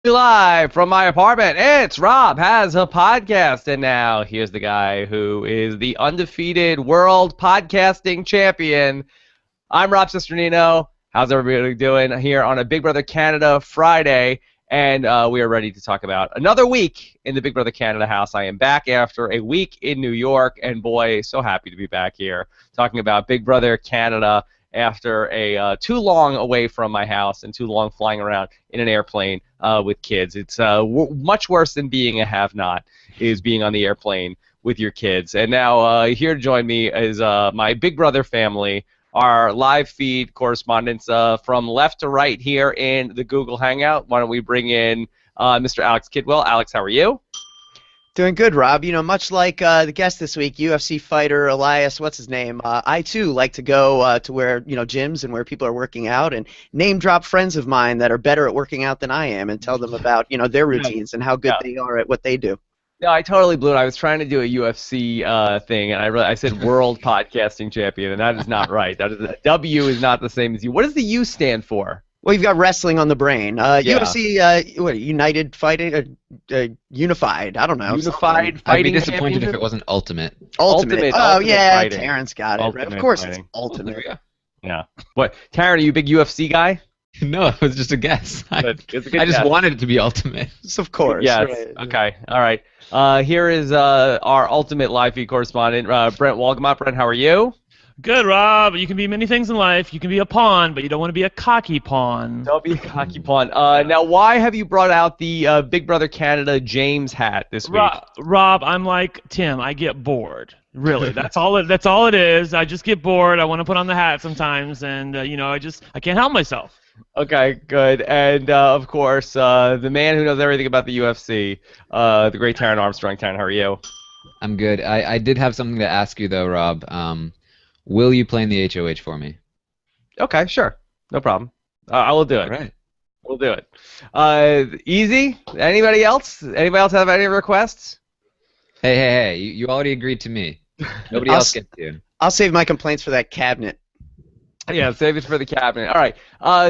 Live from my apartment. It's Rob has a podcast, and now here's the guy who is the undefeated world podcasting champion. I'm Rob Cesternino. How's everybody doing here on a Big Brother Canada Friday? And we are ready to talk about another week in the Big Brother Canada house. I am back after a week in New York, and boy, so happy to be back here talking about Big Brother Canada after a too long away from my house and too long flying around in an airplane with kids. It's much worse than being a have-not, is being on the airplane with your kids. And now here to join me is my Big Brother family, our live feed correspondents from left to right here in the Google Hangout. Why don't we bring in Mr. Alex Kidwell. Alex, how are you? Doing good, Rob. You know, much like the guest this week, UFC fighter Elias, what's his name? I too like to go to where gyms and where people are working out, and name drop friends of mine that are better at working out than I am, and tell them about their routines and how good they are at what they do. No, I totally blew it. I was trying to do a UFC thing, and I said world podcasting champion, and that is not right. W is not the same as U. What does the U stand for? Well, you've got wrestling on the brain. UFC, United Fighting, Unified. I don't know. Unified Fighting. I'd be disappointed if it wasn't Ultimate. Ultimate. Oh, Ultimate yeah, Fighting. Terrence got it. Ultimate Of course Fighting. it's Ultimate. Yeah. What, Taryn, are you a big UFC guy? No, it was just a guess. It's a good I just guess. wanted it to be Ultimate. Of course. Yes. Right. Okay. All right. Here is our Ultimate live feed correspondent, Brent Walgamot. Brent, how are you? Good, Rob. You can be many things in life. You can be a pawn, but you don't want to be a cocky pawn. Don't be a cocky pawn. Now, why have you brought out the Big Brother Canada James hat this week? Rob, I'm like Tim. I get bored. Really, that's all it is. I just get bored. I want to put on the hat sometimes, and I can't help myself. Okay, good. And, of course, the man who knows everything about the UFC, the great Taryn Armstrong. Taryn, how are you? I'm good. I did have something to ask you, though, Rob. Will you play in the HOH for me? Okay, sure. No problem. I will do it. All right. We'll do it. Easy? Anybody else? Anybody else have any requests? Hey, you already agreed to me. Nobody else gets to. I'll save my complaints for that cabinet. Yeah, save it for the cabinet. All right.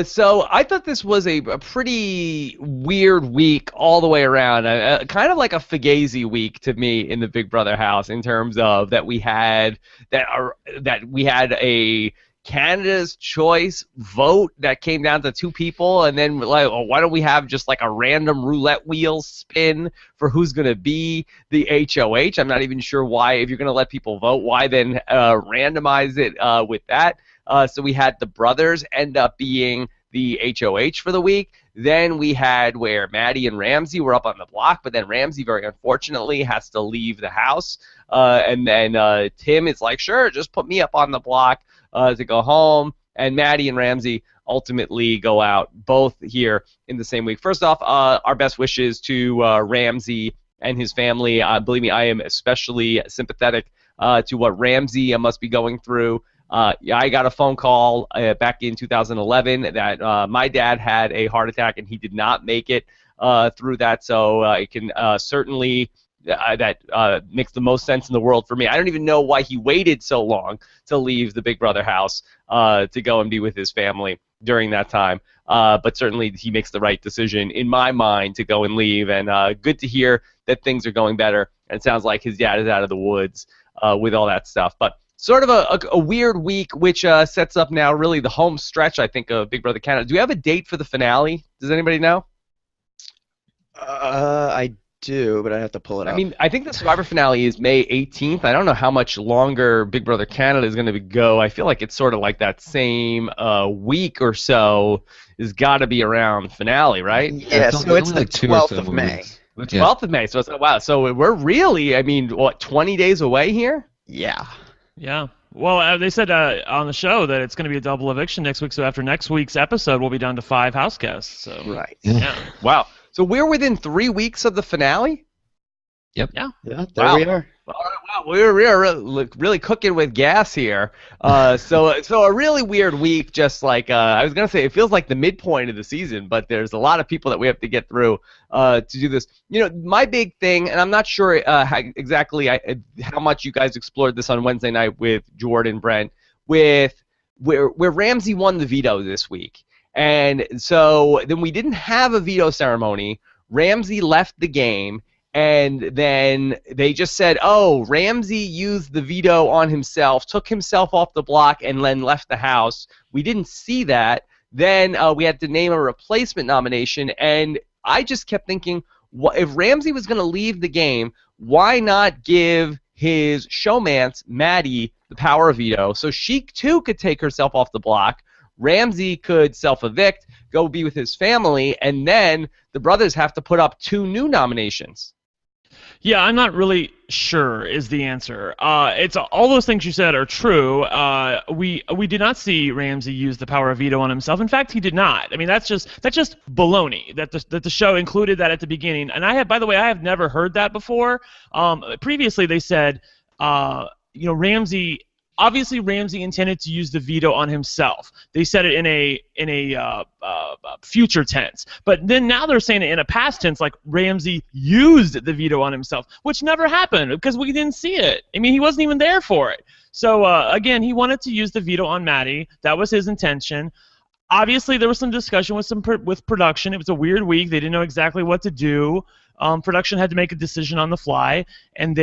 So I thought this was a pretty weird week all the way around. Kind of like a Fugazi week to me in the Big Brother house, in terms of that we had a Canada's Choice vote that came down to two people, and then why don't we have just like a random roulette wheel spin for who's going to be the HOH? I'm not even sure why, if you're going to let people vote, why then randomize it with that? So we had the brothers end up being the HOH for the week. Then we had where Maddie and Ramsey were up on the block, but then Ramsey, very unfortunately, has to leave the house. And then Tim is like, sure, just put me up on the block to go home. And Maddie and Ramsey ultimately go out, both here in the same week. First off, our best wishes to Ramsey and his family. Believe me, I am especially sympathetic to what Ramsey must be going through. I got a phone call back in 2011 that my dad had a heart attack and he did not make it through that. So it can certainly that makes the most sense in the world for me. I don't even know why he waited so long to leave the Big Brother house to go and be with his family during that time. But certainly he makes the right decision in my mind to go and leave. And good to hear that things are going better. And it sounds like his dad is out of the woods with all that stuff. But sort of a weird week, which sets up now really the home stretch, I think, of Big Brother Canada. Do we have a date for the finale? Does anybody know? I do, but I have to pull it up. I mean, I think the Survivor finale is May 18th. I don't know how much longer Big Brother Canada is going to go. I feel like it's sort of like that same week or so has got to be around finale, right? Yeah, so it's the 12th of May. The 12th of May. So it's, wow. So we're really, I mean, what, 20 days away here? Yeah. Yeah. Well, they said on the show that it's going to be a double eviction next week. So after next week's episode, we'll be down to 5 house guests. So Right. yeah. Wow. So we're within 3 weeks of the finale? Yep. Yeah. Yeah, there we are. All right, wow, we're really cooking with gas here. So a really weird week. Just like I was gonna say, it feels like the midpoint of the season, but there's a lot of people that we have to get through to do this. You know, my big thing, and I'm not sure how much you guys explored this on Wednesday night with Jordan Brent, with where Ramsey won the veto this week. And so then we didn't have a veto ceremony. Ramsey left the game, and then they just said, oh, Ramsey used the veto on himself, took himself off the block, and then left the house. We didn't see that. Then we had to name a replacement nomination, and I just kept thinking, if Ramsey was going to leave the game, why not give his showmance, Maddie, the power of veto, so she too could take herself off the block? Ramsey could self-evict, go be with his family, and then the brothers have to put up 2 new nominations. Yeah, I'm not really sure is the answer. It's all those things you said are true. We did not see Ramsey use the power of veto on himself. In fact, he did not. I mean, that's just baloney. That the show included that at the beginning. And by the way, I have never heard that before. Previously, they said, Ramsey. Obviously, Ramsey intended to use the veto on himself. They said it in a future tense, but then now they're saying it in a past tense, like Ramsey used the veto on himself, which never happened because we didn't see it. I mean, he wasn't even there for it. So again, he wanted to use the veto on Maddie. That was his intention. Obviously, there was some discussion with production. It was a weird week. They didn't know exactly what to do. Production had to make a decision on the fly, and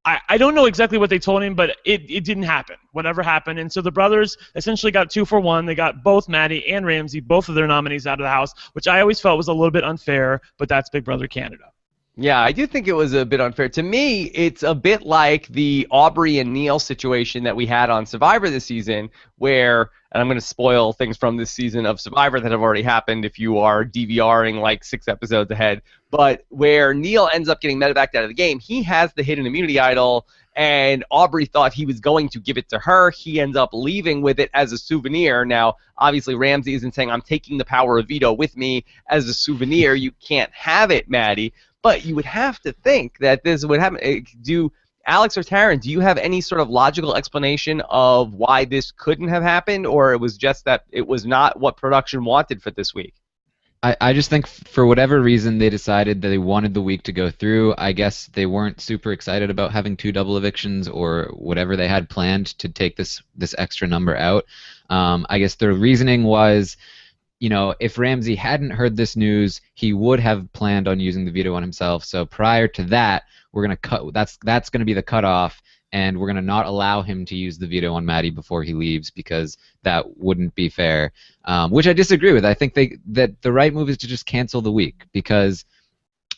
I don't know exactly what they told him, but it didn't happen, whatever happened. And so the brothers essentially got 2 for 1. They got both Maddie and Ramsey, both of their nominees out of the house, which I always felt was a little bit unfair, but that's Big Brother Canada. Yeah, I do think it was a bit unfair. To me, it's a bit like the Aubrey and Neil situation that we had on Survivor this season, where, and I'm going to spoil things from this season of Survivor that have already happened if you are DVRing like 6 episodes ahead, but where Neil ends up getting medevaced out of the game. He has the hidden immunity idol, and Aubrey thought he was going to give it to her. He ends up leaving with it as a souvenir. Now, obviously, Ramsey isn't saying, I'm taking the power of veto with me as a souvenir. You can't have it, Maddie. But you would have to think that this would happen. Alex or Taryn, do you have any sort of logical explanation of why this couldn't have happened, or it was just that it was not what production wanted for this week? I just think for whatever reason they decided that they wanted the week to go through. I guess they weren't super excited about having 2 double evictions or whatever they had planned to take this extra number out. I guess their reasoning was, if Ramsey hadn't heard this news, he would have planned on using the veto on himself. So prior to that, we're gonna cut. That's gonna be the cutoff, and we're gonna not allow him to use the veto on Maddie before he leaves because that wouldn't be fair. Which I disagree with. I think that the right move is to just cancel the week because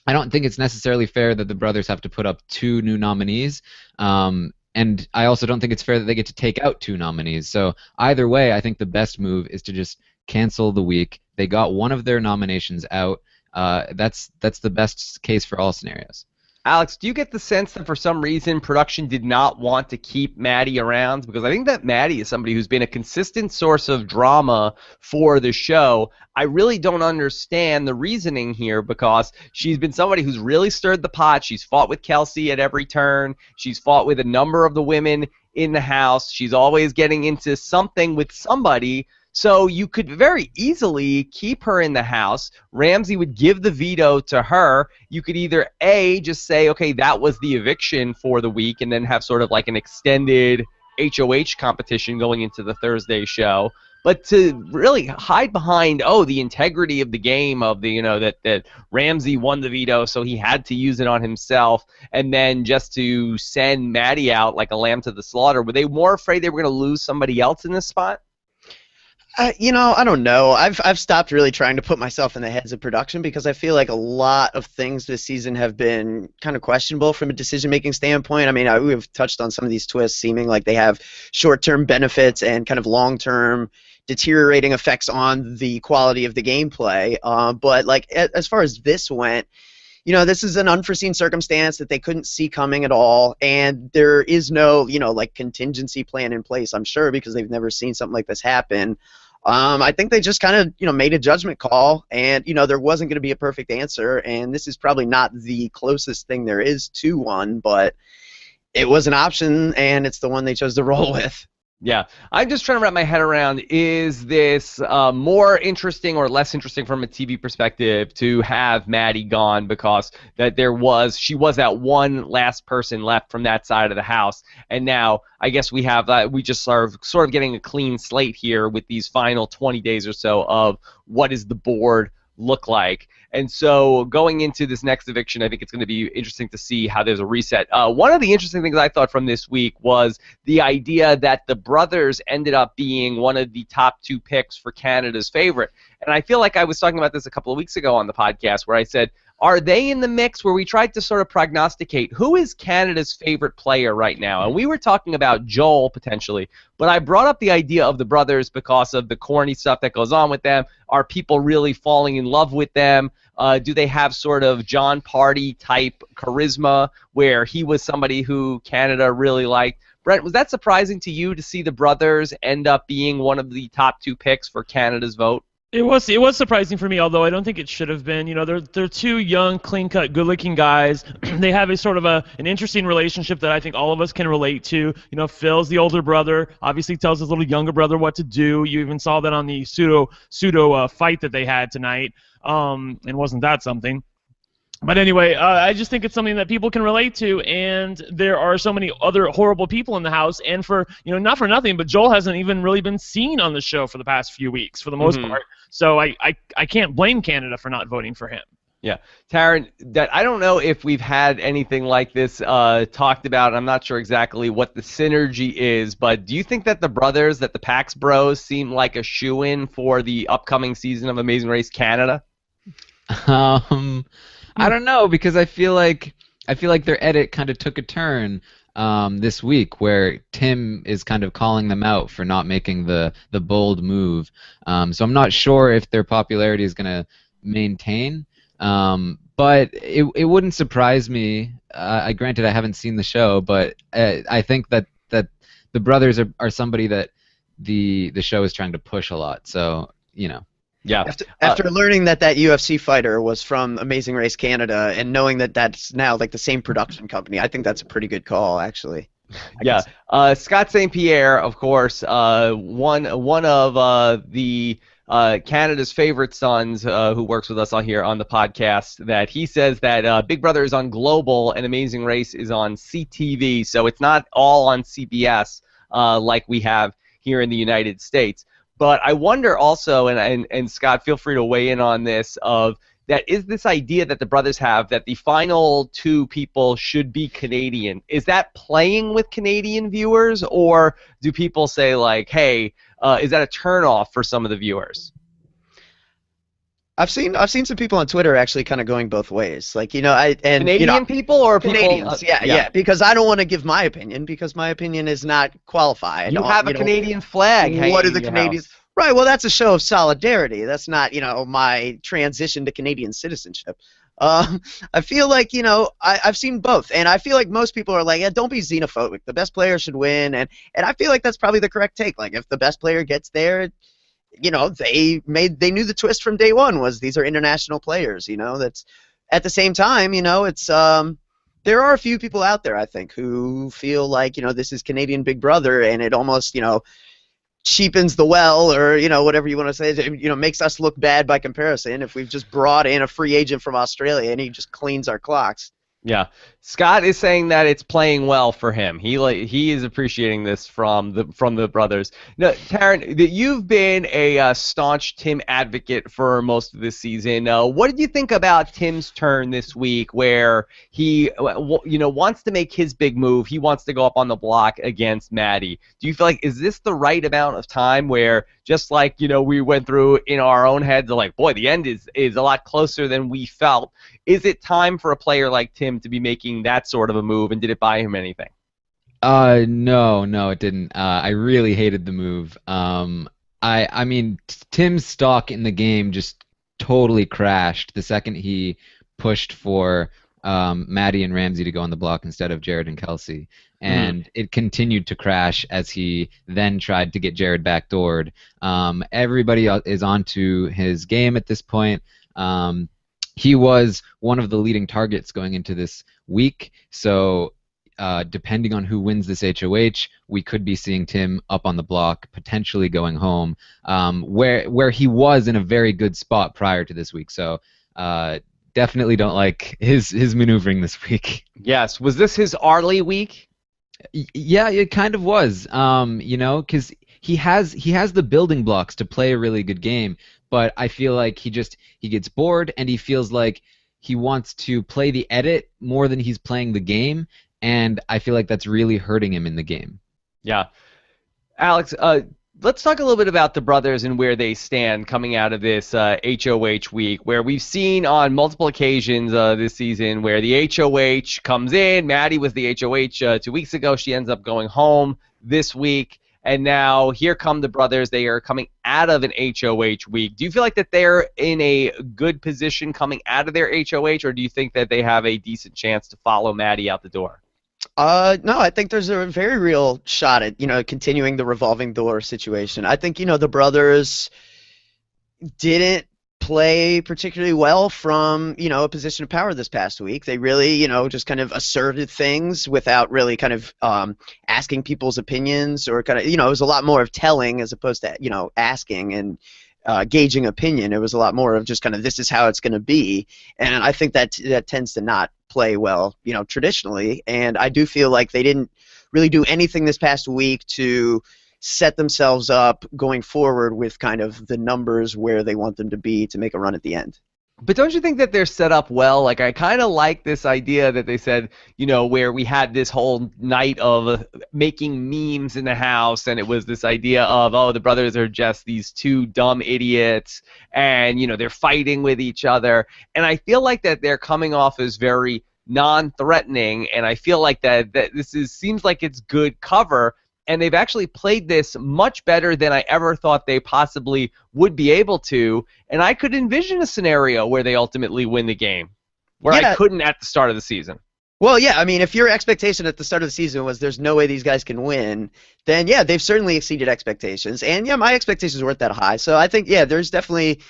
I don't think it's necessarily fair that the brothers have to put up 2 new nominees. And I also don't think it's fair that they get to take out 2 nominees. So either way, I think the best move is to just cancel the week. They got one of their nominations out. That's the best case for all scenarios. Alex, do you get the sense that for some reason production did not want to keep Maddie around? Because I think that Maddie is somebody who's been a consistent source of drama for the show. I really don't understand the reasoning here because she's been somebody who's really stirred the pot. She's fought with Kelsey at every turn. She's fought with a number of the women in the house. She's always getting into something with somebody. So you could very easily keep her in the house. Ramsey would give the veto to her. You could either A, just say, okay, that was the eviction for the week, and then have sort of like an extended HOH competition going into the Thursday show. But to really hide behind, the integrity of the game, of the, that Ramsey won the veto, so he had to use it on himself, and then just to send Maddie out like a lamb to the slaughter, were they more afraid they were going to lose somebody else in this spot? I don't know. I've stopped really trying to put myself in the heads of production because I feel like a lot of things this season have been kind of questionable from a decision-making standpoint. I mean, we've touched on some of these twists seeming like they have short-term benefits and kind of long-term deteriorating effects on the quality of the gameplay. But like as far as this went, this is an unforeseen circumstance that they couldn't see coming at all, and there is no, like contingency plan in place, I'm sure, because they've never seen something like this happen. I think they just kind of, made a judgment call, and, there wasn't going to be a perfect answer, and this is probably not the closest thing there is to one, but it was an option, and it's the one they chose to roll with. Yeah, I'm just trying to wrap my head around, is this more interesting or less interesting from a TV perspective to have Maddie gone, because that she was that one last person left from that side of the house, and now I guess we just are sort of getting a clean slate here with these final 20 days or so of what does the board look like. And so going into this next eviction, I think it's going to be interesting to see how there's a reset. One of the interesting things I thought from this week was the idea that the brothers ended up being one of the top 2 picks for Canada's favorite. And I feel like I was talking about this a couple of weeks ago on the podcast where I said, are they in the mix, where we tried to sort of prognosticate who is Canada's favorite player right now? And we were talking about Joel potentially, but I brought up the idea of the brothers because of the corny stuff that goes on with them. Are people really falling in love with them? Do they have sort of John Party type charisma where he was somebody who Canada really liked? Brent, was that surprising to you to see the brothers end up being one of the top 2 picks for Canada's vote? It was surprising for me, although I don't think it should have been. You know, they're 2 young, clean-cut, good-looking guys. They have a sort of an interesting relationship that I think all of us can relate to. You know, Phil's the older brother, obviously tells his little younger brother what to do. You even saw that on the pseudo fight that they had tonight. And wasn't that something? But anyway, I just think it's something that people can relate to, and there are so many other horrible people in the house, and not for nothing, but Joel hasn't even really been seen on the show for the past few weeks, for the most part. So I can't blame Canada for not voting for him. Yeah. Taryn, I don't know if we've had anything like this talked about. I'm not sure exactly what the synergy is, but do you think that the brothers, that the Pax Bros, seem like a shoo-in for the upcoming season of Amazing Race Canada? I don't know, because I feel like their edit kind of took a turn this week, where Tim is kind of calling them out for not making the bold move. So I'm not sure if their popularity is going to maintain. But it wouldn't surprise me. Granted, I haven't seen the show, but I think that the brothers are somebody that the show is trying to push a lot. So, you know. Yeah. After learning that UFC fighter was from Amazing Race Canada and knowing that that's now like the same production company, I think that's a pretty good call, actually. Yeah. Scott St. Pierre, of course, one of the Canada's favorite sons, who works with us on here on the podcast, that he says that Big Brother is on Global and Amazing Race is on CTV, so it's not all on CBS like we have here in the United States. But I wonder also, and Scott, feel free to weigh in on this, of that is this idea that the brothers have that the final 2 people should be Canadian. Is that playing with Canadian viewers, or do people say, like, hey, is that a turnoff for some of the viewers? I've seen some people on Twitter actually kind of going both ways. Like, Canadian people or Canadians, people? Yeah. Because I don't want to give my opinion, because my opinion is not qualified. You have a Canadian flag hanging What are in the your Canadians? house. Right, well, that's a show of solidarity. That's not, my transition to Canadian citizenship. I feel like, I've seen both, and I feel like most people are like, yeah, don't be xenophobic. The best player should win, and I feel like that's probably the correct take. Like, if the best player gets there, they knew the twist from day one was these are international players. That's at the same time, it's there are a few people out there, I think, who feel like this is Canadian Big Brother, and it almost cheapens the well, or whatever you want to say, makes us look bad by comparison if we've just brought in a free agent from Australia and he just cleans our clocks. Yeah, Scott is saying that it's playing well for him. He is appreciating this from the brothers. Now, Taryn, you've been a staunch Tim advocate for most of this season. What did you think about Tim's turn this week, where he wants to make his big move? He wants to go up on the block against Maddie. Do you feel like, is this the right amount of time, where just like we went through in our own heads, like, boy, the end is a lot closer than we felt? Is it time for a player like Tim to be making that sort of a move, and did it buy him anything? No, it didn't. I really hated the move. I mean, Tim's stock in the game just totally crashed the second he pushed for Maddie and Ramsey to go on the block instead of Jared and Kelsey. And it continued to crash as he then tried to get Jared backdoored. Everybody is onto his game at this point. He was one of the leading targets going into this week, so depending on who wins this HOH, we could be seeing Tim up on the block, potentially going home, where he was in a very good spot prior to this week. So definitely don't like his maneuvering this week. Yes. Was this his Arlie week? Yeah, it kind of was. Because he has the building blocks to play a really good game, but I feel like he gets bored and he feels like he wants to play the edit more than he's playing the game, and I feel like that's really hurting him in the game. Yeah. Alex, let's talk a little bit about the brothers and where they stand coming out of this HOH week, where we've seen on multiple occasions this season where the HOH comes in. Maddie was the HOH 2 weeks ago. She ends up going home this week. And now here come the brothers. They are coming out of an HOH week. Do you feel like that they're in a good position coming out of their HOH, or do you think that they have a decent chance to follow Maddie out the door? No, I think there's a very real shot at, continuing the revolving door situation. I think, the brothers didn't play particularly well from, a position of power this past week. They really, just kind of asserted things without really kind of asking people's opinions, or kind of, it was a lot more of telling as opposed to, asking and gauging opinion. It was a lot more of just kind of, this is how it's going to be. And I think that tends to not play well, traditionally. And I do feel like they didn't really do anything this past week to set themselves up going forward with kind of the numbers where they want them to be to make a run at the end. But don't you think that they're set up well? Like, I kind of like this idea that they said, where we had this whole night of making memes in the house, and it was this idea of, oh, the brothers are just these two dumb idiots, and, they're fighting with each other. And I feel like that they're coming off as very non-threatening, and I feel like that seems like it's good cover. And they've actually played this much better than I ever thought they possibly would be able to. And I could envision a scenario where they ultimately win the game, where I couldn't at the start of the season. Well, yeah, I mean, if your expectation at the start of the season was there's no way these guys can win, then, yeah, they've certainly exceeded expectations. And, yeah, my expectations weren't that high. So I think, yeah, there's definitely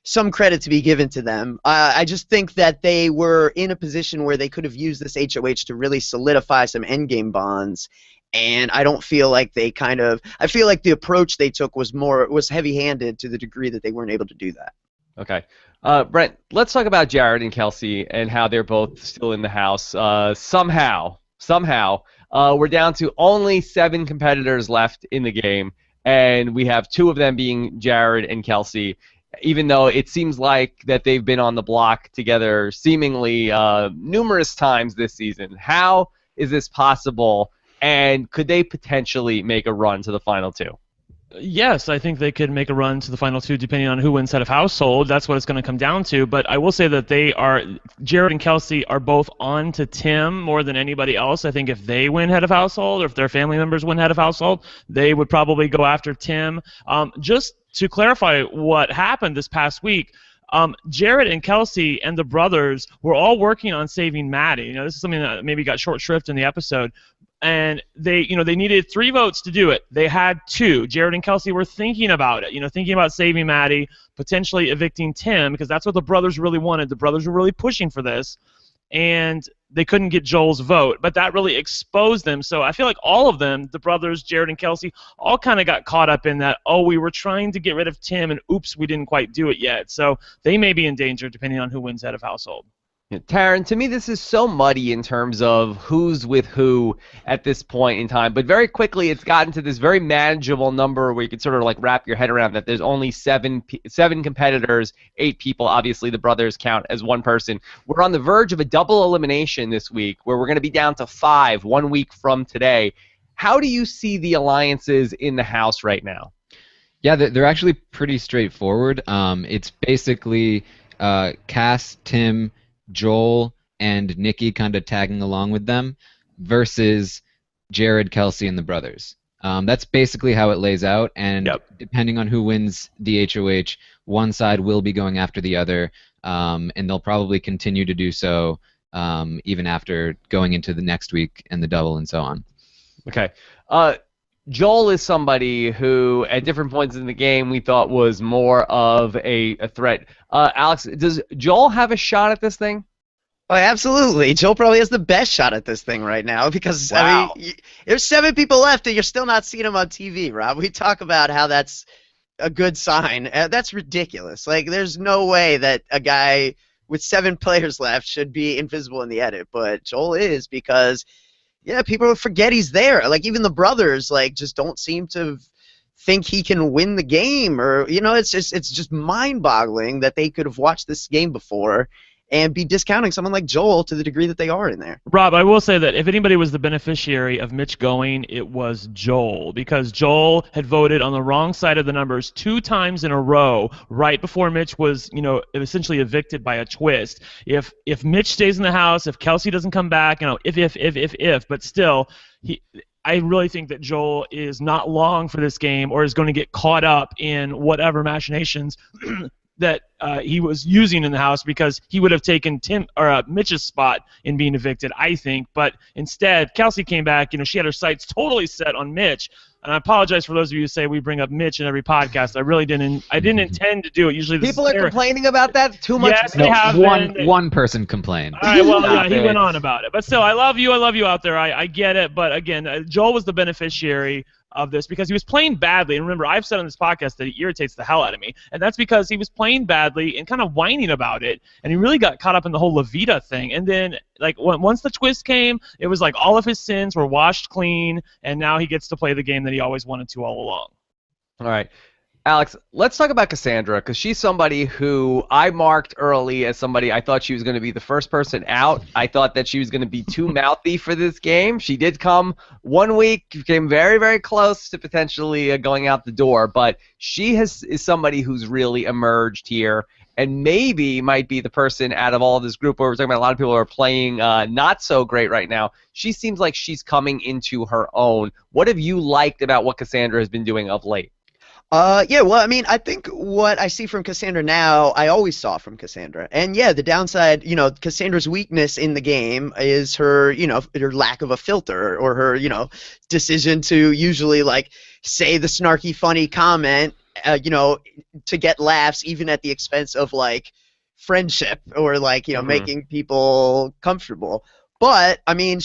some credit to be given to them. I just think that they were in a position where they could have used this HOH to really solidify some endgame bonds. And I don't feel like I feel like the approach they took was heavy-handed to the degree that they weren't able to do that. Okay. Brent, let's talk about Jared and Kelsey and how they're both still in the house. Somehow, we're down to only 7 competitors left in the game, and we have 2 of them being Jared and Kelsey, even though it seems like that they've been on the block together seemingly numerous times this season. How is this possible? And could they potentially make a run to the final 2? Yes, I think they could make a run to the final 2 depending on who wins head of household. That's what it's going to come down to. But I will say that Jared and Kelsey are both on to Tim more than anybody else. I think if they win head of household, or if their family members win head of household, they would probably go after Tim. Just to clarify what happened this past week, Jared and Kelsey and the brothers were all working on saving Maddie. This is something that maybe got short shrift in the episode. And they needed 3 votes to do it. They had 2. Jared and Kelsey were thinking about it, thinking about saving Maddie, potentially evicting Tim, because that's what the brothers really wanted. The brothers were really pushing for this, and they couldn't get Joel's vote. But that really exposed them. So I feel like all of them, the brothers, Jared and Kelsey, all kind of got caught up in that, oh, we were trying to get rid of Tim, and oops, we didn't quite do it yet. So they may be in danger depending on who wins head of household. Taryn, to me this is so muddy in terms of who's with who at this point in time, but very quickly it's gotten to this very manageable number where you can sort of like wrap your head around that there's only 7 competitors, 8 people. Obviously the brothers count as 1 person. We're on the verge of a double elimination this week where we're going to be down to 5 1 week from today. How do you see the alliances in the house right now? Yeah, they're actually pretty straightforward. It's basically Cass, Tim, Joel, and Nikki kind of tagging along with them versus Jared, Kelsey, and the brothers. That's basically how it lays out, and depending on who wins the HOH, one side will be going after the other, and they'll probably continue to do so even after going into the next week and the double and so on. Okay. Joel is somebody who, at different points in the game, we thought was more of a threat. Alex, does Joel have a shot at this thing? Oh, absolutely. Joel probably has the best shot at this thing right now because, I Wow. mean, there's 7 people left and you're still not seeing him on TV, Rob. We talk about how that's a good sign. That's ridiculous. Like, there's no way that a guy with 7 players left should be invisible in the edit, but Joel is because, yeah, people forget he's there. Like, even the brothers, like, just don't seem to think he can win the game, or it's just mind-boggling that they could have watched this game before and be discounting someone like Joel to the degree that they are in there. Rob, I will say that if anybody was the beneficiary of Mitch going, it was Joel, because Joel had voted on the wrong side of the numbers 2 times in a row right before Mitch was, essentially evicted by a twist. If Mitch stays in the house, if Kelsey doesn't come back, if, but still, I really think that Joel is not long for this game, or is going to get caught up in whatever machinations that he was using in the house, because he would have taken Mitch's spot in being evicted, I think. But instead, Kelsey came back. She had her sights totally set on Mitch. And I apologize for those of you who say we bring up Mitch in every podcast. I really didn't. I didn't intend to do it. Usually, People are complaining about that too much. Yes, they have been. One person complained. All right, well, yeah, he went on about it. But still, I love you out there. I get it. But again, Joel was the beneficiary of this because he was playing badly. And remember, I've said on this podcast that he irritates the hell out of me. And that's because he was playing badly and kind of whining about it. And he really got caught up in the whole Levita thing. And then, once the twist came, it was like all of his sins were washed clean. And now he gets to play the game that he always wanted to all along. All right. Alex, let's talk about Cassandra, because she's somebody who I marked early as somebody I thought she was going to be the first person out. I thought that she was going to be too mouthy for this game. She did come one week, came very, very close to potentially going out the door, but she is somebody who's really emerged here and maybe might be the person out of all of this group where we're talking about a lot of people who are playing not so great right now. She seems like she's coming into her own. What have you liked about what Cassandra has been doing of late? Yeah, well, I mean, I think what I see from Cassandra now, I always saw from Cassandra. And yeah, the downside, Cassandra's weakness in the game is her, her lack of a filter, or her, decision to usually, say the snarky, funny comment, to get laughs, even at the expense of, friendship, or, making people comfortable. But, I mean,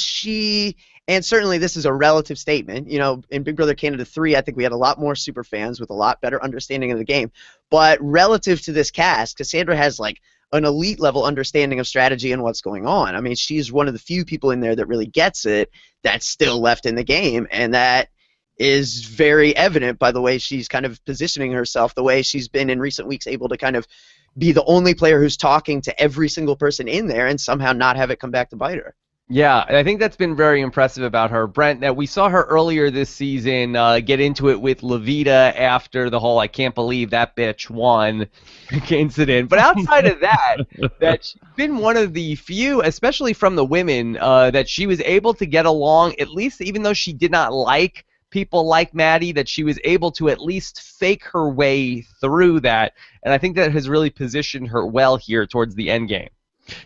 and certainly this is a relative statement. In Big Brother Canada 3, I think we had a lot more super fans with a lot better understanding of the game. But relative to this cast, Cassandra has, an elite level understanding of strategy and what's going on. I mean, she's one of the few people in there that really gets it, that's still left in the game. And that is very evident by the way she's kind of positioning herself, the way she's been in recent weeks able to kind of be the only player who's talking to every single person in there and somehow not have it come back to bite her. Yeah, I think that's been very impressive about her. Brent, now we saw her earlier this season get into it with Levita after the whole "I can't believe that bitch won" incident. But outside of that, she's been one of the few, especially from the women, that she was able to get along, at least even though she did not like people like Maddie, that she was able to at least fake her way through that. And I think that has really positioned her well here towards the end game.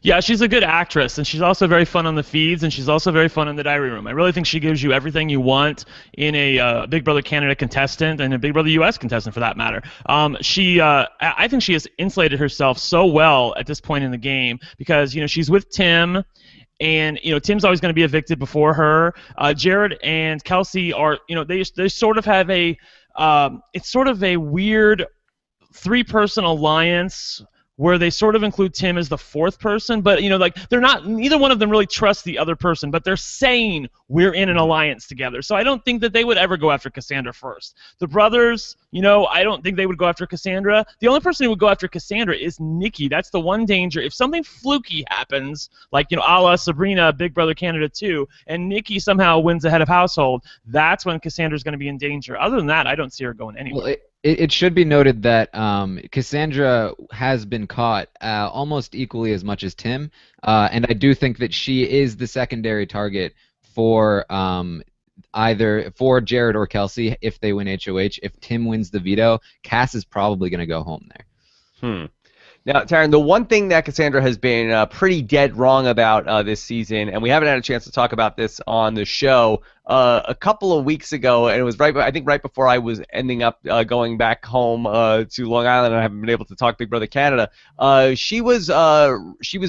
Yeah, she's a good actress, and she's also very fun on the feeds, and she's also very fun in the diary room. I really think she gives you everything you want in a Big Brother Canada contestant, and a Big Brother US contestant for that matter. I think she has insulated herself so well at this point in the game because, she's with Tim, and Tim's always going to be evicted before her. Jared and Kelsey are, they sort of have it's sort of a weird 3-person alliance where they sort of include Tim as the 4th person, but they're not. Neither one of them really trusts the other person, but they're saying we're in an alliance together. So I don't think that they would ever go after Cassandra first. The brothers, I don't think they would go after Cassandra. The only person who would go after Cassandra is Nikki. That's the one danger. If something fluky happens, a la Sabrina, Big Brother Canada 2, and Nikki somehow wins the head of household, that's when Cassandra's going to be in danger. Other than that, I don't see her going anywhere. Well, it should be noted that Cassandra has been caught almost equally as much as Tim, and I do think that she is the secondary target for either for Jared or Kelsey if they win HOH. If Tim wins the veto, Cass is probably going to go home there. Now, Taryn, the one thing that Cassandra has been pretty dead wrong about this season, and we haven't had a chance to talk about this on the show a couple of weeks ago, and it was I think right before I was ending up going back home to Long Island, and I haven't been able to talk Big Brother Canada. She was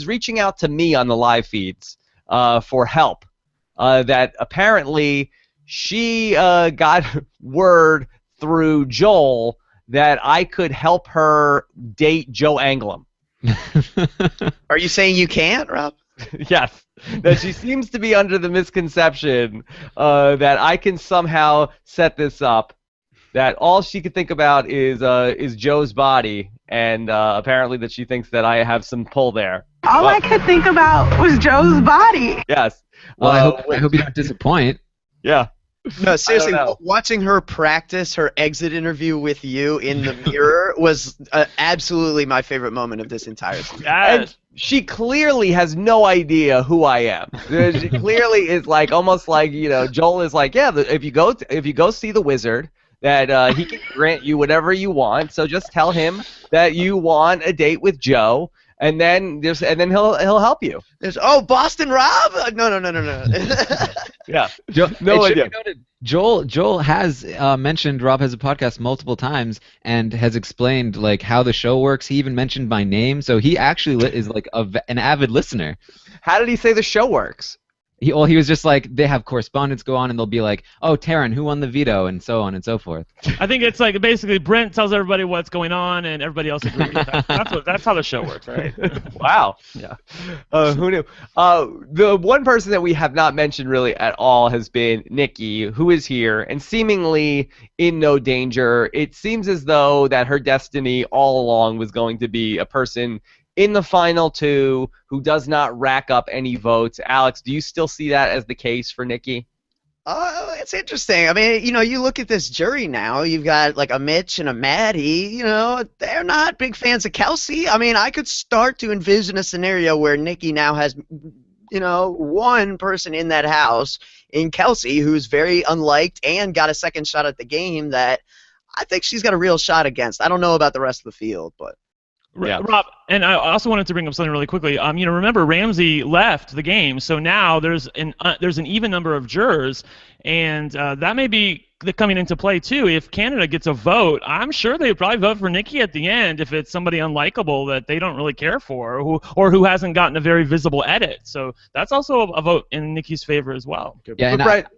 reaching out to me on the live feeds for help. That apparently she got word through Joel that I could help her date Joe Anglim. Are you saying you can't, Rob? Yes. That she seems to be under the misconception that I can somehow set this up. That all she could think about is Joe's body, and apparently that she thinks that I have some pull there. All I could think about was Joe's body. Yes. Well, I hope you don't disappoint. Yeah. No, seriously, I don't know. watching her practice her exit interview with you in the mirror was absolutely my favorite moment of this entire season. And she clearly has no idea who I am. She clearly is like almost like, you know, Joel is like, yeah, if you go see the wizard, that he can grant you whatever you want. So just tell him that you want a date with Joe, and then he'll help you. There's Boston Rob? No. Yeah. No idea. Joel has mentioned Rob has a podcast multiple times and has explained like how the show works. He even mentioned my name, so he actually is like an avid listener. How did he say the show works? He was just like, they have correspondence go on, and they'll be like, oh, Taryn, who won the veto, and so on and so forth. I think it's like basically Brent tells everybody what's going on, and everybody else agrees. That's how the show works, right? Wow. Yeah. Who knew? The one person that we have not mentioned really at all has been Nikki, who is here and seemingly in no danger. It seems as though that her destiny all along was going to be a person in the final two who does not rack up any votes. Alex, do you still see that as the case for Nikki? It's interesting. I mean, you know, you look at this jury now. You've got like a Mitch and a Maddie. You know, they're not big fans of Kelsey. I mean, I could start to envision a scenario where Nikki now has, you know, one person in that house in Kelsey who's very unliked and got a second shot at the game that I think she's got a real shot against. I don't know about the rest of the field, but. Yeah. Rob, and I also wanted to bring up something really quickly. You know, remember Ramsey left the game, so now there's an even number of jurors, and that may be coming into play too. If Canada gets a vote, I'm sure they would probably vote for Nikki at the end if it's somebody unlikable that they don't really care for, or who hasn't gotten a very visible edit. So that's also a vote in Nikki's favor as well. Yeah, and Brett,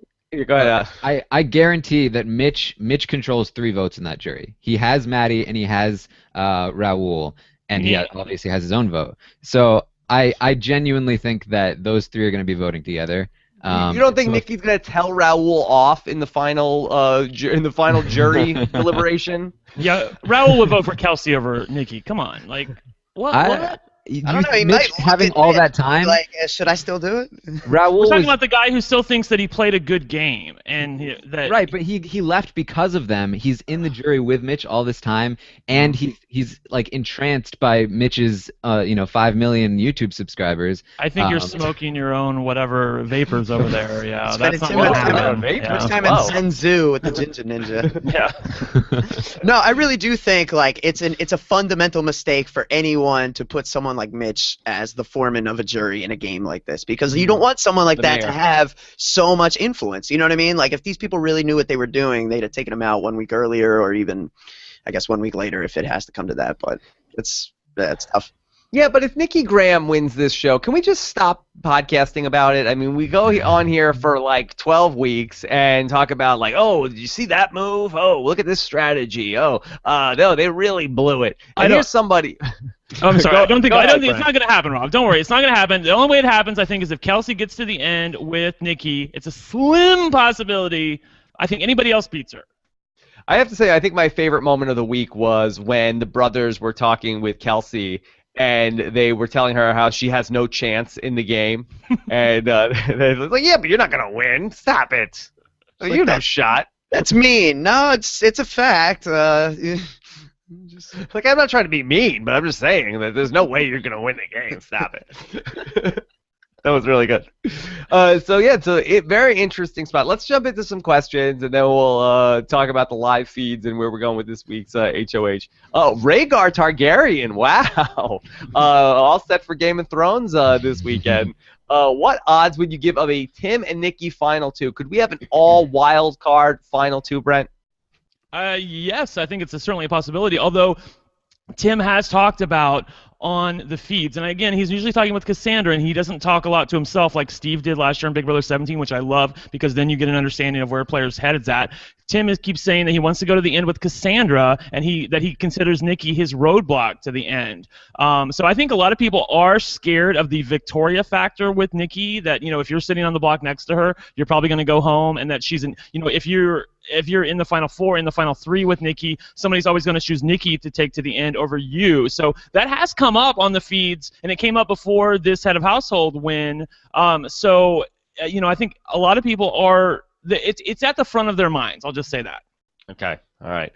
go ahead. I guarantee that Mitch controls 3 votes in that jury. He has Maddie and he has Raul, and he obviously has his own vote. So I genuinely think that those 3 are going to be voting together. You don't think Nikki's going to tell Raul off in the final jury deliberation? Yeah, Raul would vote for Kelsey over Nikki. Come on, like what? I don't know. He Mitch might having all that time. Like, should I still do it? Raul We're talking was about the guy who still thinks that he played a good game, and that right, but he left because of them. He's in the jury with Mitch all this time, and he's like entranced by Mitch's 5 million YouTube subscribers. I think you're smoking your own whatever vapors over there. Yeah, that's not too what much time happened. Much time in Senzu with the Ginger Ninja. Yeah. No, I really do think like it's a fundamental mistake for anyone to put someone like Mitch as the foreman of a jury in a game like this, because you don't want someone like that to have so much influence. You know what I mean? Like if these people really knew what they were doing, they'd have taken him out 1 week earlier, or even, I guess, 1 week later if it has to come to that. But it's tough. Yeah, but if Nikki Graham wins this show, can we just stop podcasting about it? I mean, we go on here for like 12 weeks and talk about like, oh, did you see that move? Oh, look at this strategy. Oh, no, they really blew it. And here's somebody. I'm sorry. I don't think ahead, it's not going to happen, Rob. Don't worry. It's not going to happen. The only way it happens, I think, is if Kelsey gets to the end with Nikki. It's a slim possibility. I think anybody else beats her. I have to say, I think my favorite moment of the week was when the brothers were talking with Kelsey, and they were telling her how she has no chance in the game. And they were like, yeah, but you're not going to win. Stop it. You have no shot. That's mean. No, it's a fact. Like, I'm not trying to be mean, but I'm just saying that there's no way you're going to win the game. Stop it. That was really good. Very interesting spot. Let's jump into some questions, and then we'll talk about the live feeds and where we're going with this week's HOH. Oh, Rhaegar Targaryen, wow. All set for Game of Thrones this weekend. What odds would you give of a Tim and Nikki final two? Could we have an all wild card final two, Brent? Yes, I think it's certainly a possibility, although Tim has talked about on the feeds. And again, he's usually talking with Cassandra, and he doesn't talk a lot to himself like Steve did last year in Big Brother 17, which I love because then you get an understanding of where a player's head is at. Tim keeps saying that he wants to go to the end with Cassandra, and that he considers Nikki his roadblock to the end. So I think a lot of people are scared of the Victoria factor with Nikki, that, you know, if you're sitting on the block next to her, you're probably going to go home, and that she's in, you know, if you're in the final four, in the final three with Nikki, somebody's always going to choose Nikki to take to the end over you. So that has come up on the feeds, and it came up before this head of household win. You know, I think a lot of people are. It's at the front of their minds. I'll just say that. Okay. All right.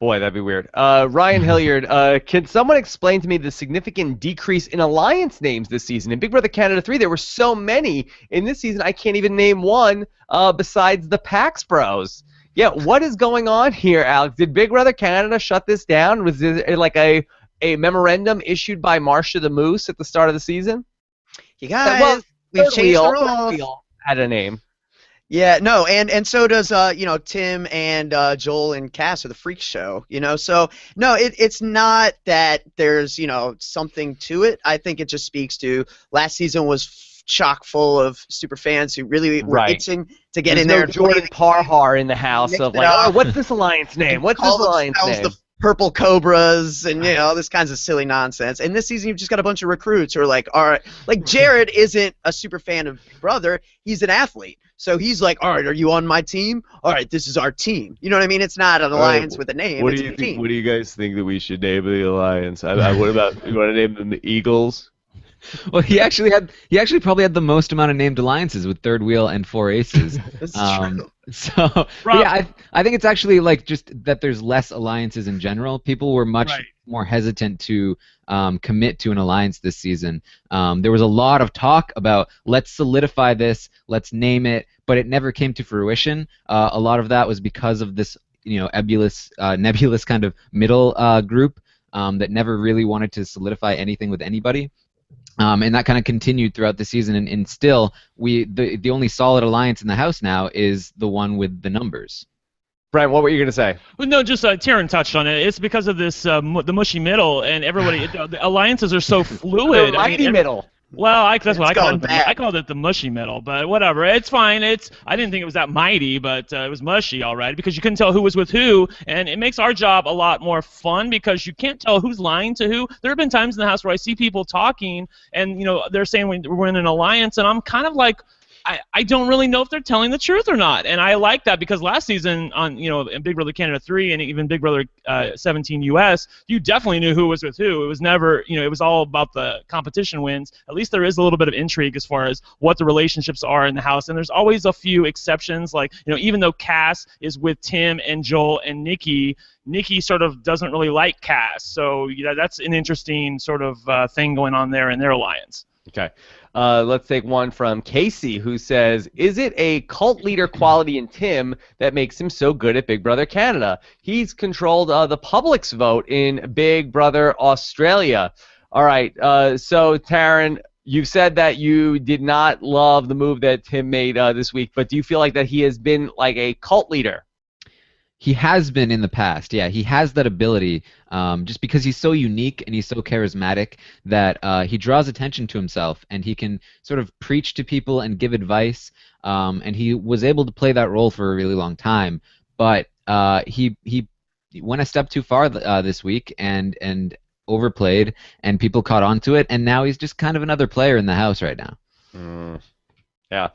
Boy, that'd be weird. Ryan Hilliard, can someone explain to me the significant decrease in alliance names this season? In Big Brother Canada 3, there were so many. In this season, I can't even name one besides the Pax Bros. Yeah, what is going on here, Alex? Did Big Brother Canada shut this down? Was it like a memorandum issued by Marsha the Moose at the start of the season? You guys, we've changed the rules. We all had a name. Yeah, no, and so does you know, Tim and Joel and Cass are the Freak Show, you know. So no, it's not that there's, you know, something to it. I think it just speaks to last season was chock full of super fans who really were itching to get in there. Jordan Parhar in the house of like, oh, what's this alliance name? What's this alliance name? The Purple Cobras and, you know, all this kinds of silly nonsense. And this season you've just got a bunch of recruits who are like, all right, like Jared isn't a super fan of Big Brother, he's an athlete. So he's like, all right, are you on my team? All right, this is our team. You know what I mean? It's not an alliance with a name. What do you think? What do you guys think that we should name the alliance? What about, you want to name them the Eagles? Well, he actually probably had the most amount of named alliances with Third Wheel and Four Aces. That's true. So yeah, I think it's actually like just that there's less alliances in general. People were much more hesitant to commit to an alliance this season. There was a lot of talk about let's solidify this, let's name it, but it never came to fruition. A lot of that was because of this, you know, nebulous kind of middle group that never really wanted to solidify anything with anybody. And that kind of continued throughout the season, and still, the only solid alliance in the house now is the one with the numbers. Brian, what were you going to say? Well, no, just Taryn touched on it. It's because of this the mushy middle, and everybody the alliances are so fluid. The mighty middle. Well, that's what I called it. I called it the mushy middle, but whatever. It's fine. I didn't think it was that mighty, but it was mushy, all right, because you couldn't tell who was with who, and it makes our job a lot more fun because you can't tell who's lying to who. There have been times in the house where I see people talking, and, you know, they're saying we're in an alliance, and I'm kind of like, I don't really know if they're telling the truth or not, and I like that because last season on, you know, in Big Brother Canada 3 and even Big Brother 17 US, you definitely knew who was with who. It was never, you know, it was all about the competition wins. At least there is a little bit of intrigue as far as what the relationships are in the house, and there's always a few exceptions, like, you know, even though Cass is with Tim and Joel and Nikki sort of doesn't really like Cass, so you know, that's an interesting sort of thing going on there in their alliance. Okay. Let's take one from Casey, who says, is it a cult leader quality in Tim that makes him so good at Big Brother Canada? He's controlled the public's vote in Big Brother Australia. All right, so Taryn, you've said that you did not love the move that Tim made this week, but do you feel like that he has been like a cult leader? He has been in the past, yeah. He has that ability, just because he's so unique and he's so charismatic that he draws attention to himself, and he can sort of preach to people and give advice, and he was able to play that role for a really long time. But he went a step too far this week and overplayed, and people caught on to it, and now he's just kind of another player in the house right now. Yeah.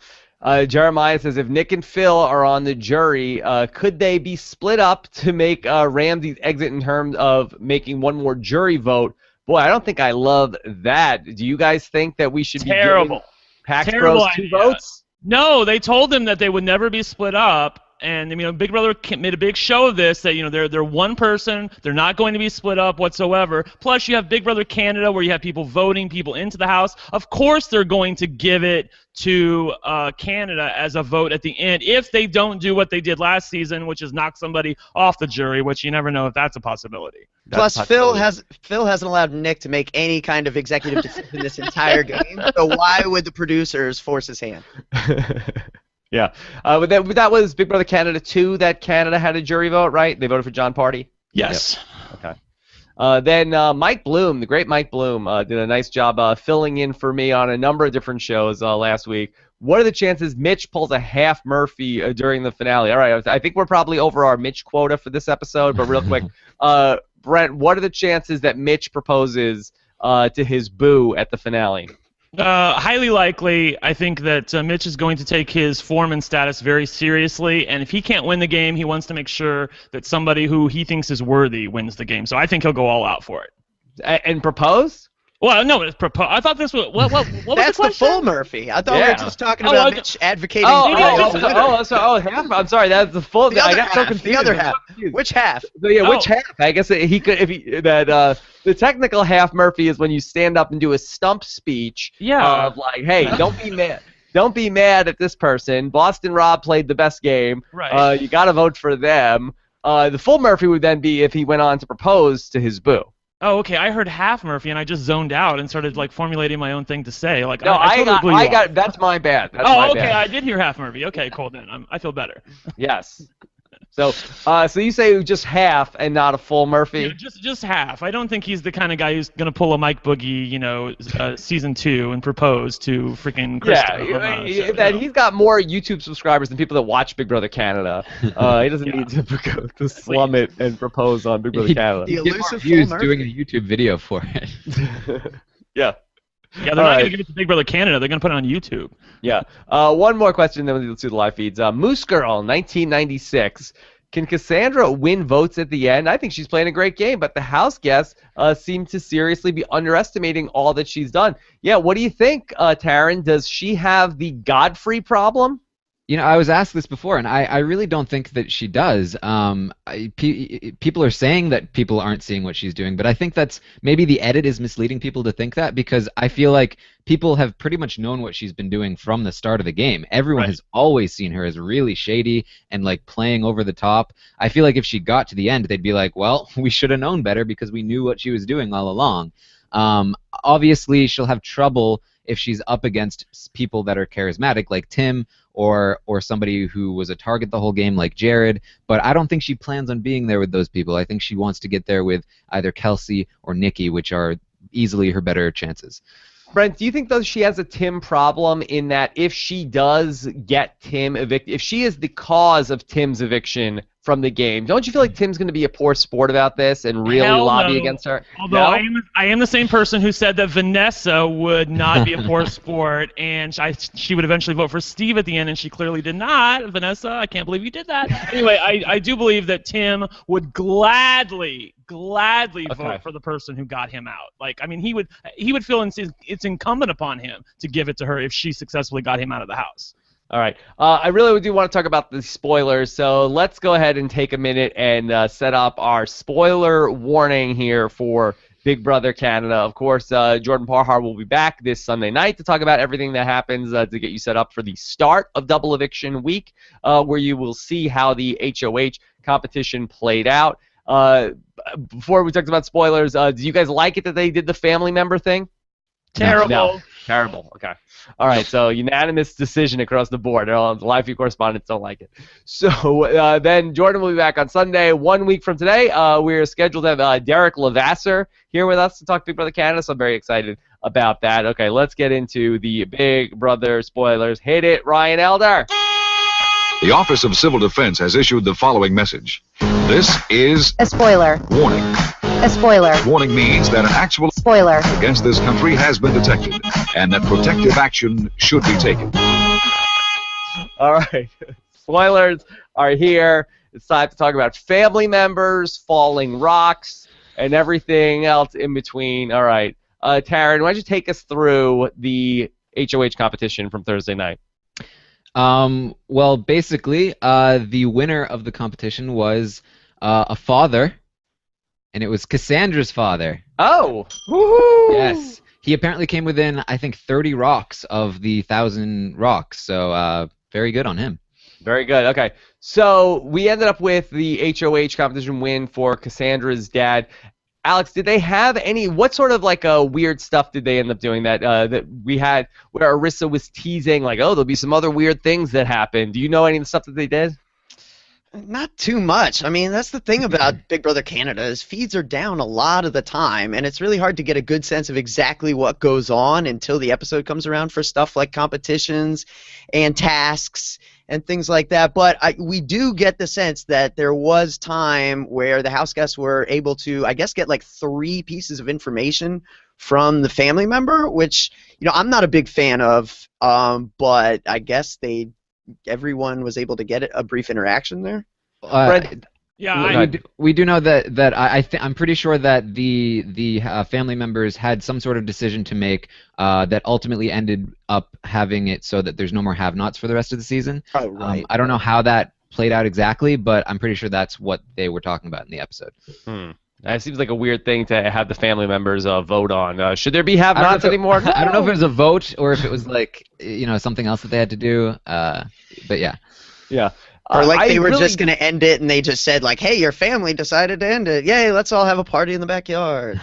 Jeremiah says, if Nick and Phil are on the jury, could they be split up to make Ramsey's exit in terms of making one more jury vote? Boy, I don't think I love that. Do you guys think that we should be giving Pax Bros 2 votes? No, they told them that they would never be split up, And Big Brother made a big show of this, that they're one person, they're not going to be split up whatsoever. Plus, you have Big Brother Canada, where you have people voting people into the house. Of course, they're going to give it to Canada as a vote at the end if they don't do what they did last season, which is knock somebody off the jury, which you never know if that's a possibility. Plus, Phil hasn't allowed Nick to make any kind of executive decision this entire game. So why would the producers force his hand? Yeah. But that was Big Brother Canada 2 that Canada had a jury vote, right? They voted for John Party? Yes. Yep. Okay. Then Mike Bloom, the great Mike Bloom, did a nice job filling in for me on a number of different shows last week. What are the chances Mitch pulls a half Murphy during the finale? All right, I think we're probably over our Mitch quota for this episode, but real quick, Brent, what are the chances that Mitch proposes to his boo at the finale? Highly likely. I think that Mitch is going to take his foreman status very seriously, and if he can't win the game, he wants to make sure that somebody who he thinks is worthy wins the game. So I think he'll go all out for it. And propose? Well, no, it's I thought this was what was That's the the question? full Murphy. I thought we were just talking about Mitch advocating. Half. I'm sorry, that's the full. I got so confused. The other half. Which half? So, yeah, which half? I guess he could. The technical half Murphy is when you stand up and do a stump speech. Yeah. Of like, hey, don't be mad. Don't be mad at this person. Boston Rob played the best game. Right. You got to vote for them. The full Murphy would then be if he went on to propose to his boo. Oh, okay. I heard half Murphy, and I just zoned out and started formulating my own thing to say. Like, no, I totally got. That's my bad. That's oh, my okay. bad. I did hear half Murphy. Okay, cool. Then I feel better. Yes. So you say just half and not a full Murphy? Yeah, just half. I don't think he's the kind of guy who's gonna pull a Mike Boogie, season 2 and propose to freaking Krista. Yeah, he's got more YouTube subscribers than people that watch Big Brother Canada. He doesn't need to slum it and propose on Big Brother Canada. The elusive views full Murphy. doing a YouTube video for it. Yeah. Yeah, they're not going to give it to Big Brother Canada. They're going to put it on YouTube. Yeah. One more question, then we'll do the live feeds. Moose Girl, 1996. Can Cassandra win votes at the end? I think she's playing a great game, but the house guests seem to seriously be underestimating all that she's done. Yeah, what do you think, Taryn? Does she have the Godfrey problem? I was asked this before, and I really don't think that she does. People are saying that people aren't seeing what she's doing, but I think that's maybe the edit is misleading people to think that, because I feel like people have pretty much known what she's been doing from the start of the game. Everyone has always seen her as really shady and playing over the top. I feel like if she got to the end, they'd be like, well, we should have known better because we knew what she was doing all along. Obviously, she'll have trouble if she's up against people that are charismatic like Tim or somebody who was a target the whole game like Jared, but I don't think she plans on being there with those people. I think she wants to get there with either Kelsey or Nikki, which are easily her better chances. Brent, do you think, though, she has a Tim problem in that if she does get Tim evicted, if she is the cause of Tim's eviction from the game, don't you feel like Tim's going to be a poor sport about this and really lobby against her? Although I am the same person who said that Vanessa would not be a poor sport, and she would eventually vote for Steve at the end, and she clearly did not. Vanessa, I can't believe you did that. Anyway, I do believe that Tim would gladly vote for the person who got him out. He would feel it's incumbent upon him to give it to her if she successfully got him out of the house. All right. I really do want to talk about the spoilers, so let's go ahead and take a minute and set up our spoiler warning here for Big Brother Canada. Of course, Jordan Parhar will be back this Sunday night to talk about everything that happens to get you set up for the start of Double Eviction Week, where you will see how the HOH competition played out. Before we talked about spoilers, do you guys like it that they did the family member thing? Terrible. No. Terrible. Okay. All right. So unanimous decision across the board. The live feed correspondents don't like it. So then Jordan will be back on Sunday. 1 week from today, we're scheduled to have Derek Levasseur here with us to talk Big Brother Canada. So I'm very excited about that. Okay, let's get into the Big Brother spoilers. Hit it, Ryan Elder. The Office of Civil Defense has issued the following message. This is a spoiler. Warning. A spoiler. Warning means that an actual spoiler against this country has been detected and that protective action should be taken. All right. Spoilers are here. It's time to talk about family members, falling rocks, and everything else in between. All right. Taryn, why don't you take us through the HOH competition from Thursday night? Well, basically, the winner of the competition was a father, and it was Cassandra's father. Oh, woohoo! Yes. He apparently came within, I think, 30 rocks of the 1,000 rocks, so very good on him. Very good. Okay, so we ended up with the HOH competition win for Cassandra's dad. Alex, did they have any? What sort of like weird stuff did they end up doing that we had where Arisa was teasing like, oh, there'll be some other weird things that happen? Do you know any of the stuff that they did? Not too much. I mean, that's the thing about Big Brother Canada is feeds are down a lot of the time, and it's really hard to get a good sense of exactly what goes on until the episode comes around for stuff like competitions and tasks and things like that. But we do get the sense that there was time where the house guests were able to, I guess, get like 3 pieces of information from the family member, which, you know, I'm not a big fan of, but I guess everyone was able to get a brief interaction there. Yeah, we do know that I'm pretty sure that the family members had some sort of decision to make that ultimately ended up having it so that there's no more have-nots for the rest of the season. Oh, right. I don't know how that played out exactly, but I'm pretty sure that's what they were talking about in the episode. That seems like a weird thing to have the family members vote on. Should there be have-nots anymore? I don't know if it was a vote or if it was like, you know, something else that they had to do. But yeah. Yeah. Or like they were just going to end it and they just said like, hey, your family decided to end it. Yay, let's all have a party in the backyard.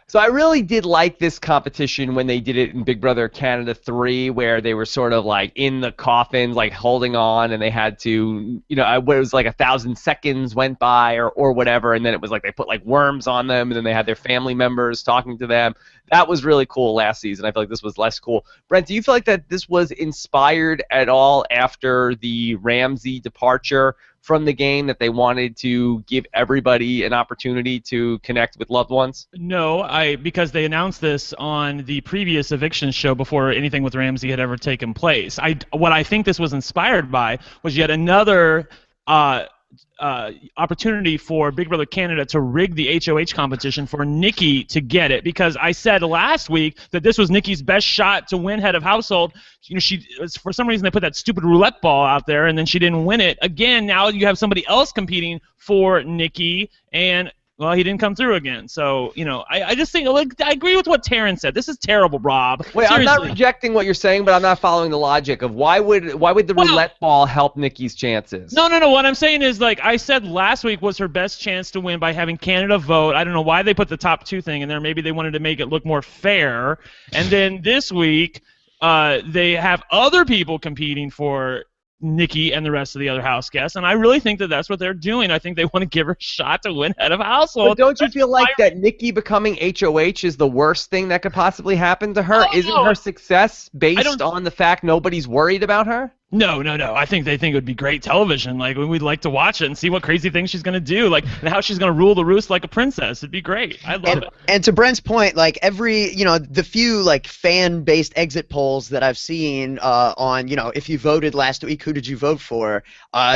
So I really did like this competition when they did it in Big Brother Canada 3, where they were sort of like in the coffins, like holding on, and they had to, you know, it was like 1,000 seconds went by or whatever, and then it was like they put like worms on them, and then they had their family members talking to them. That was really cool last season. I feel like this was less cool. Brent, do you feel like that this was inspired at all after the Ramsey departure from the game, that they wanted to give everybody an opportunity to connect with loved ones? No, because they announced this on the previous eviction show before anything with Ramsey had ever taken place. What I think this was inspired by was yet another opportunity for Big Brother Canada to rig the HOH competition for Nikki to get it, because I said last week that this was Nikki's best shot to win head of household. You know, for some reason they put that stupid roulette ball out there and then she didn't win it. Again, now you have somebody else competing for Nikki, and well, he didn't come through again. So, you know, I just think, like, I agree with what Taryn said. This is terrible, Rob. Wait, Seriously. I'm not rejecting what you're saying, but I'm not following the logic of why would the roulette ball help Nikki's chances? No. What I'm saying is, like, I said last week was her best chance to win by having Canada vote. I don't know why they put the top 2 thing in there. Maybe they wanted to make it look more fair. And then this week, they have other people competing for Nikki and the rest of the other house guests, and I really think that that's what they're doing. I think they want to give her a shot to win head of household. But don't you feel like that Nikki becoming HOH is the worst thing that could possibly happen to her? Isn't her success based on the fact nobody's worried about her? No. I think they think it would be great television. Like, we'd like to watch it and see what crazy things she's going to do, like, and how she's going to rule the roost like a princess. It'd be great. I love it. And to Brent's point, like, the few, like, fan-based exit polls that I've seen on, you know, if you voted last week, who did you vote for?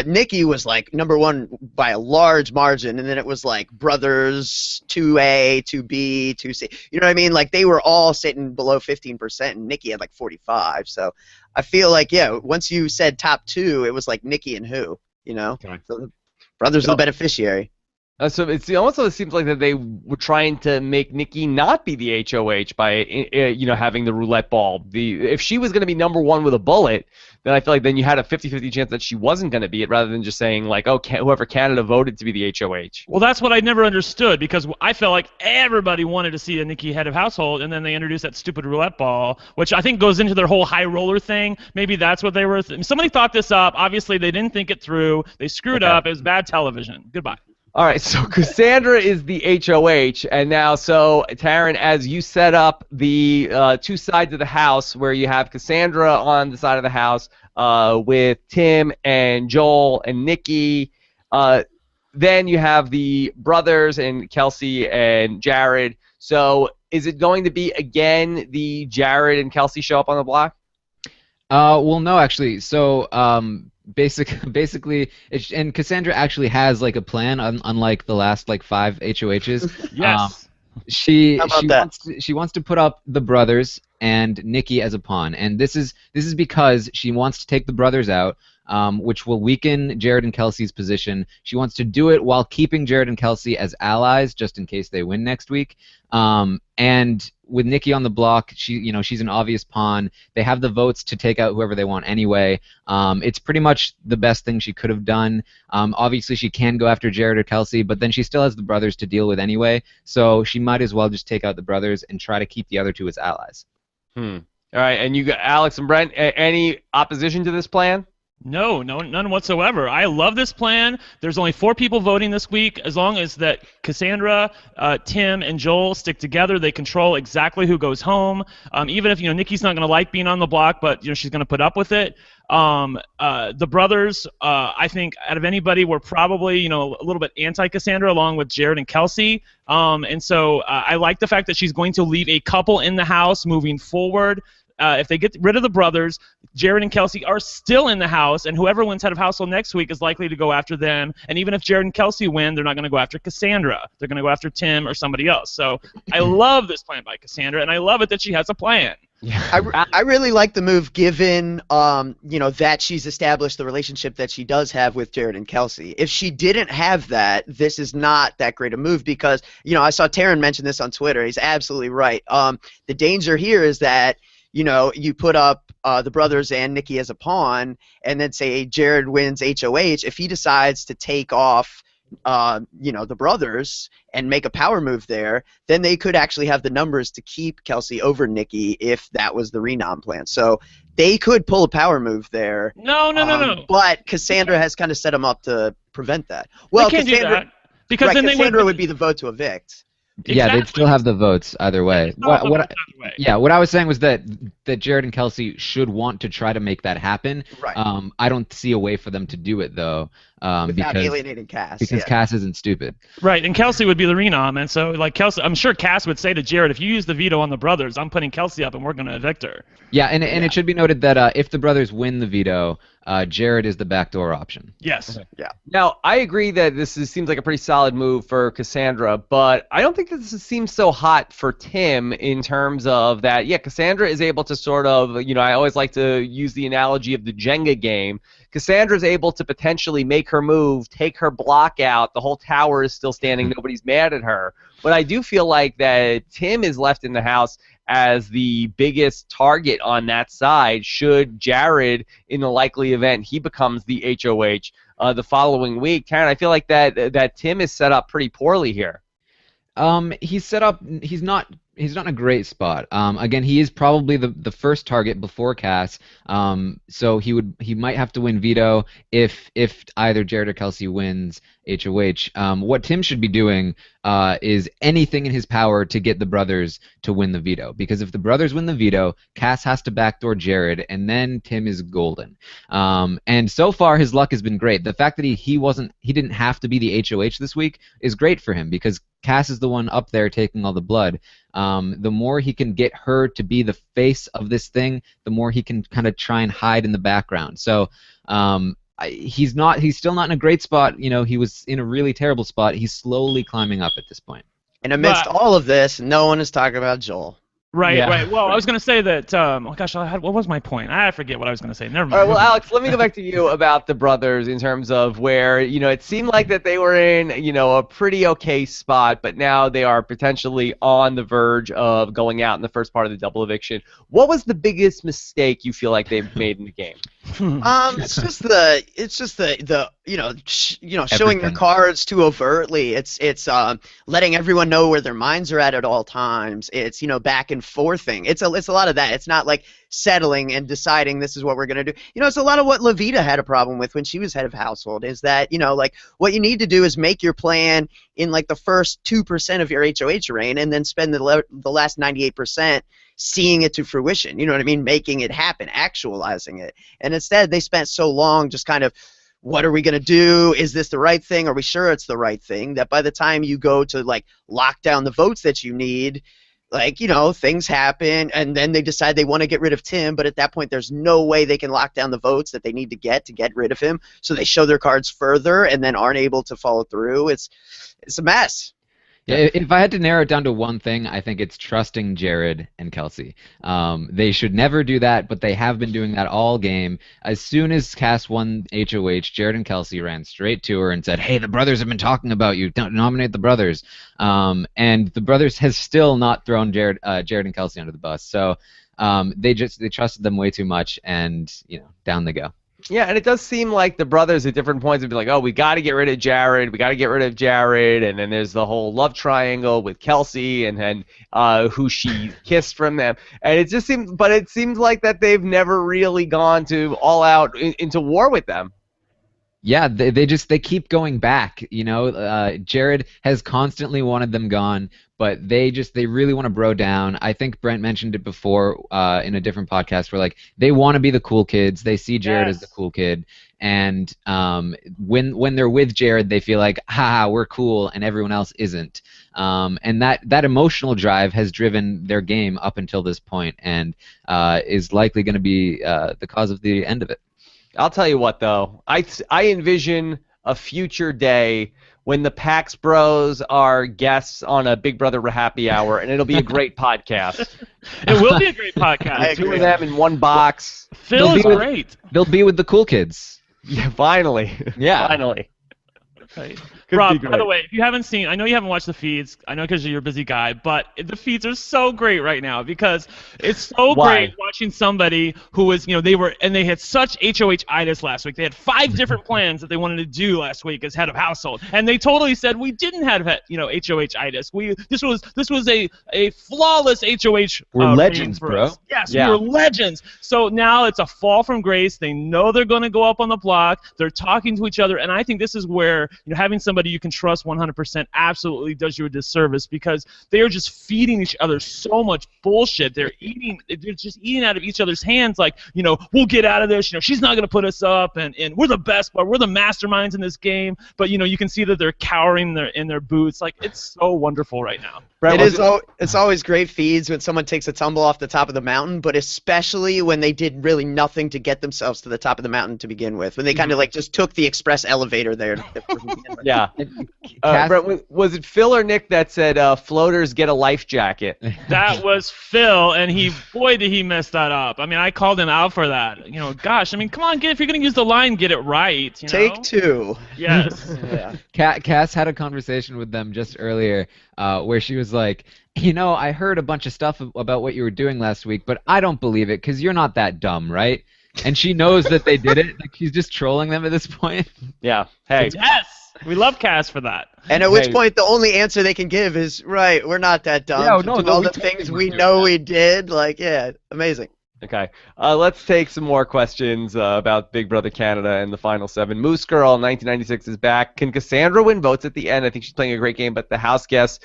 Nikki was, like, #1 by a large margin, and then it was, like, Brothers, 2A, 2B, 2C. You know what I mean? Like, they were all sitting below 15%, and Nikki had, like, 45. So I feel like, yeah, once you said top 2, it was like Nikki and who, you know? Okay. So the Brothers are the beneficiary. So it also seems like that they were trying to make Nikki not be the HOH by having the roulette ball. If she was going to be #1 with a bullet, then I feel like then you had a 50-50 chance that she wasn't going to be it, rather than just saying like, oh, whoever Canada voted to be the HOH. Well, that's what I never understood, because I felt like everybody wanted to see a Nikki head of household, and then they introduced that stupid roulette ball, which I think goes into their whole high roller thing. Maybe that's what they were. Somebody thought this up. Obviously, they didn't think it through. They screwed up. It was bad television. Goodbye. All right, so Cassandra is the HOH, and now, so Taryn, as you set up the 2 sides of the house, where you have Cassandra on the side of the house with Tim and Joel and Nikki, then you have the brothers and Kelsey and Jared. So is it going to be, again, the Jared and Kelsey show up on the block? Well, no, actually. So, basically, and Cassandra actually has like a plan, unlike the last like 5 HOHs. Yes. She How about that? She wants to put up the brothers, and Nikki as a pawn. And this is because she wants to take the brothers out, which will weaken Jared and Kelsey's position. She wants to do it while keeping Jared and Kelsey as allies, just in case they win next week. And with Nikki on the block, she's an obvious pawn. They have the votes to take out whoever they want anyway. It's pretty much the best thing she could have done. Obviously, she can go after Jared or Kelsey, but then she still has the brothers to deal with anyway. So she might as well just take out the brothers and try to keep the other two as allies. All right, and you got Alex and Brent. Any opposition to this plan? No, none whatsoever. I love this plan. There's only 4 people voting this week. As long as that Cassandra, Tim, and Joel stick together, they control exactly who goes home. Even if Nikki's not going to like being on the block, but she's going to put up with it. The brothers, I think, out of anybody, were probably a little bit anti-Cassandra, along with Jared and Kelsey. And so I like the fact that she's going to leave a couple in the house moving forward. If they get rid of the brothers, Jared and Kelsey are still in the house, and whoever wins head of household next week is likely to go after them. And even if Jared and Kelsey win, they're not going to go after Cassandra. They're going to go after Tim or somebody else. So I love this plan by Cassandra, and I love it that she has a plan. I really like the move, given that she's established the relationship that she does have with Jared and Kelsey. If she didn't have that, this is not that great a move, because I saw Taryn mention this on Twitter. He's absolutely right. The danger here is that you put up the brothers and Nikki as a pawn, and then say Jared wins HOH. If he decides to take off, the brothers and make a power move there, then they could actually have the numbers to keep Kelsey over Nikki if that was the renom plan. So they could pull a power move there. No. But Cassandra has kind of set them up to prevent that. Well, they can't do that, because right, then Cassandra would be the vote to evict. Yeah, Exactly. they'd still have the votes either way. What I was saying was that Jared and Kelsey should want to try to make that happen. Right. I don't see a way for them to do it though, Without alienating Cass. because Cass isn't stupid. Right, and Kelsey would be the renom, and so Kelsey, I'm sure Cass would say to Jared, if you use the veto on the brothers, I'm putting Kelsey up, and we're going to evict her. Yeah, and it should be noted that if the brothers win the veto, Jared is the backdoor option. Yes. Okay. Yeah. Now, I agree that seems like a pretty solid move for Cassandra, but I don't think that this seems so hot for Tim in terms of that. Yeah, Cassandra is able to sort of, I always like to use the analogy of the Jenga game. Cassandra's able to potentially make her move, take her block out. The whole tower is still standing. Nobody's mad at her. But I do feel like that Tim is left in the house as the biggest target on that side should Jared, in the likely event he becomes the HOH the following week. Taryn, I feel like that Tim is set up pretty poorly here. He's set up. He's not in a great spot. Again, he is probably the first target before Cass. So he might have to win veto if either Jared or Kelsey wins HOH. What Tim should be doing is anything in his power to get the brothers to win the veto. Because if the brothers win the veto, Cass has to backdoor Jared, and then Tim is golden. And so far his luck has been great. The fact that he didn't have to be the HOH this week is great for him, because Cass is the one up there taking all the blood. The more he can get her to be the face of this thing, the more he can kind of try and hide in the background. So he's still not in a great spot. He was in a really terrible spot. He's slowly climbing up at this point. And amidst all of this, no one is talking about Joel. Right, Yeah. right. Well, I was going to say that, what was my point? I forget what I was going to say. Never mind. All right, well, Alex, let me go back to you about the brothers in terms of where, it seemed like that they were in, a pretty okay spot, but now they are potentially on the verge of going out in the first part of the double eviction. What was the biggest mistake you feel like they've made in the game? It's just the showing their Everything. cards too overtly. It's letting everyone know where their minds are at all times. It's back and forthing. It's a lot of that. It's not like settling and deciding this is what we're gonna do. It's a lot of what Levita had a problem with when she was head of household. Is that what you need to do is make your plan in the first 2% of your HOH reign, and then spend the last 98% seeing it to fruition. You know what I mean? Making it happen, actualizing it. And instead, they spent so long just kind of, what are we going to do? Is this the right thing? Are we sure it's the right thing? That by the time you go to lock down the votes that you need, things happen, and then they decide they want to get rid of Tim, but at that point there's no way they can lock down the votes that they need to get rid of him. So they show their cards further and then aren't able to follow through. It's a mess. Yeah, if I had to narrow it down to one thing, I think it's trusting Jared and Kelsey. They should never do that, but they have been doing that all game. As soon as Cass won HOH, Jared and Kelsey ran straight to her and said, "Hey, the brothers have been talking about you. Don't nominate the brothers." And the brothers has still not thrown Jared and Kelsey under the bus. So they trusted them way too much, and down they go. Yeah, and it does seem like the brothers at different points would be like, oh, we got to get rid of Jared, and then there's the whole love triangle with Kelsey and who she kissed from them, and it seems like that they've never really gone to all out into war with them. Yeah, they keep going back. Jared has constantly wanted them gone, but they really want to bro down. I think Brent mentioned it before in a different podcast where they want to be the cool kids. They see Jared as the cool kid, and when they're with Jared, they feel like, ha, we're cool, and everyone else isn't. And that emotional drive has driven their game up until this point, and is likely going to be the cause of the end of it. I'll tell you what, though. I envision a future day when the Pax Bros are guests on a Big Brother Happy Hour, and it'll be a great podcast. It will be a great podcast. Two of them in one box. Phil is great. They'll be with the cool kids. Yeah, finally. Yeah. Finally. Right. Rob, by the way, if you haven't seen, I know you haven't watched the feeds. I know because you're a busy guy, but the feeds are so great right now because it's so great watching somebody who was, they had such HOH-itis last week. They had 5 different plans that they wanted to do last week as head of household, and they totally said we didn't have, HOH-itis. This was a flawless HOH. We're legends, bro. Yes, we were legends. So now it's a fall from grace. They know they're going to go up on the block. They're talking to each other, and I think this is where having somebody you can trust 100% absolutely does you a disservice because they are just feeding each other so much bullshit. They're just eating out of each other's hands like, we'll get out of this, she's not going to put us up, and we're the best, but we're the masterminds in this game. But, you can see that they're cowering in their boots. Like, it's so wonderful right now. It's always great feeds when someone takes a tumble off the top of the mountain, but especially when they did really nothing to get themselves to the top of the mountain to begin with, when they kind of just took the express elevator there. Yeah. Brent, was it Phil or Nick that said floaters get a life jacket? That was Phil, and boy did he mess that up. I mean, I called him out for that. Gosh, I mean, come on, if you're going to use the line, get it right. Take 2. Yes. Yeah. Cass had a conversation with them just earlier where she was like, I heard a bunch of stuff about what you were doing last week, but I don't believe it because you're not that dumb, right? And she knows that they did it. Like, she's just trolling them at this point. Yeah. Hey. Yes. We love Cass for that. And at which point the only answer they can give is, right, we're not that dumb. Yeah, no, all the things we know we did. Amazing. Okay. Let's take some more questions about Big Brother Canada and the Final 7. Moose Girl, 1996, is back. Can Cassandra win votes at the end? I think she's playing a great game, but the house guests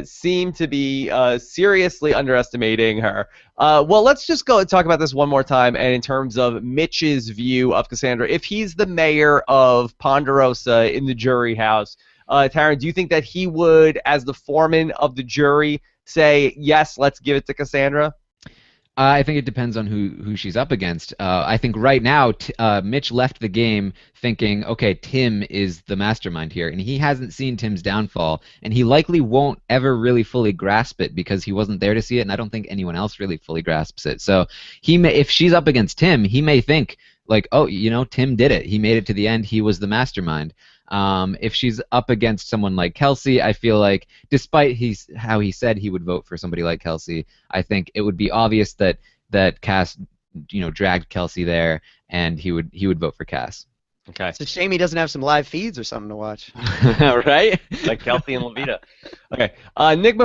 seem to be seriously underestimating her. Well, let's just go and talk about this one more time, and in terms of Mitch's view of Cassandra. If he's the mayor of Ponderosa in the jury house, Taryn, do you think that he would, as the foreman of the jury, say, yes, let's give it to Cassandra? I think it depends on who she's up against. I think right now Mitch left the game thinking, okay, Tim is the mastermind here, and he hasn't seen Tim's downfall, and he likely won't ever really fully grasp it because he wasn't there to see it, and I don't think anyone else really fully grasps it. So if she's up against Tim, he may think like, oh, Tim did it. He made it to the end. He was the mastermind. If she's up against someone like Kelsey, I feel like, despite how he said he would vote for somebody like Kelsey, I think it would be obvious that Cass, dragged Kelsey there, and he would vote for Cass. Okay. It's a shame he doesn't have some live feeds or something to watch. Right? Like Kelsey and Levita. Okay. Nick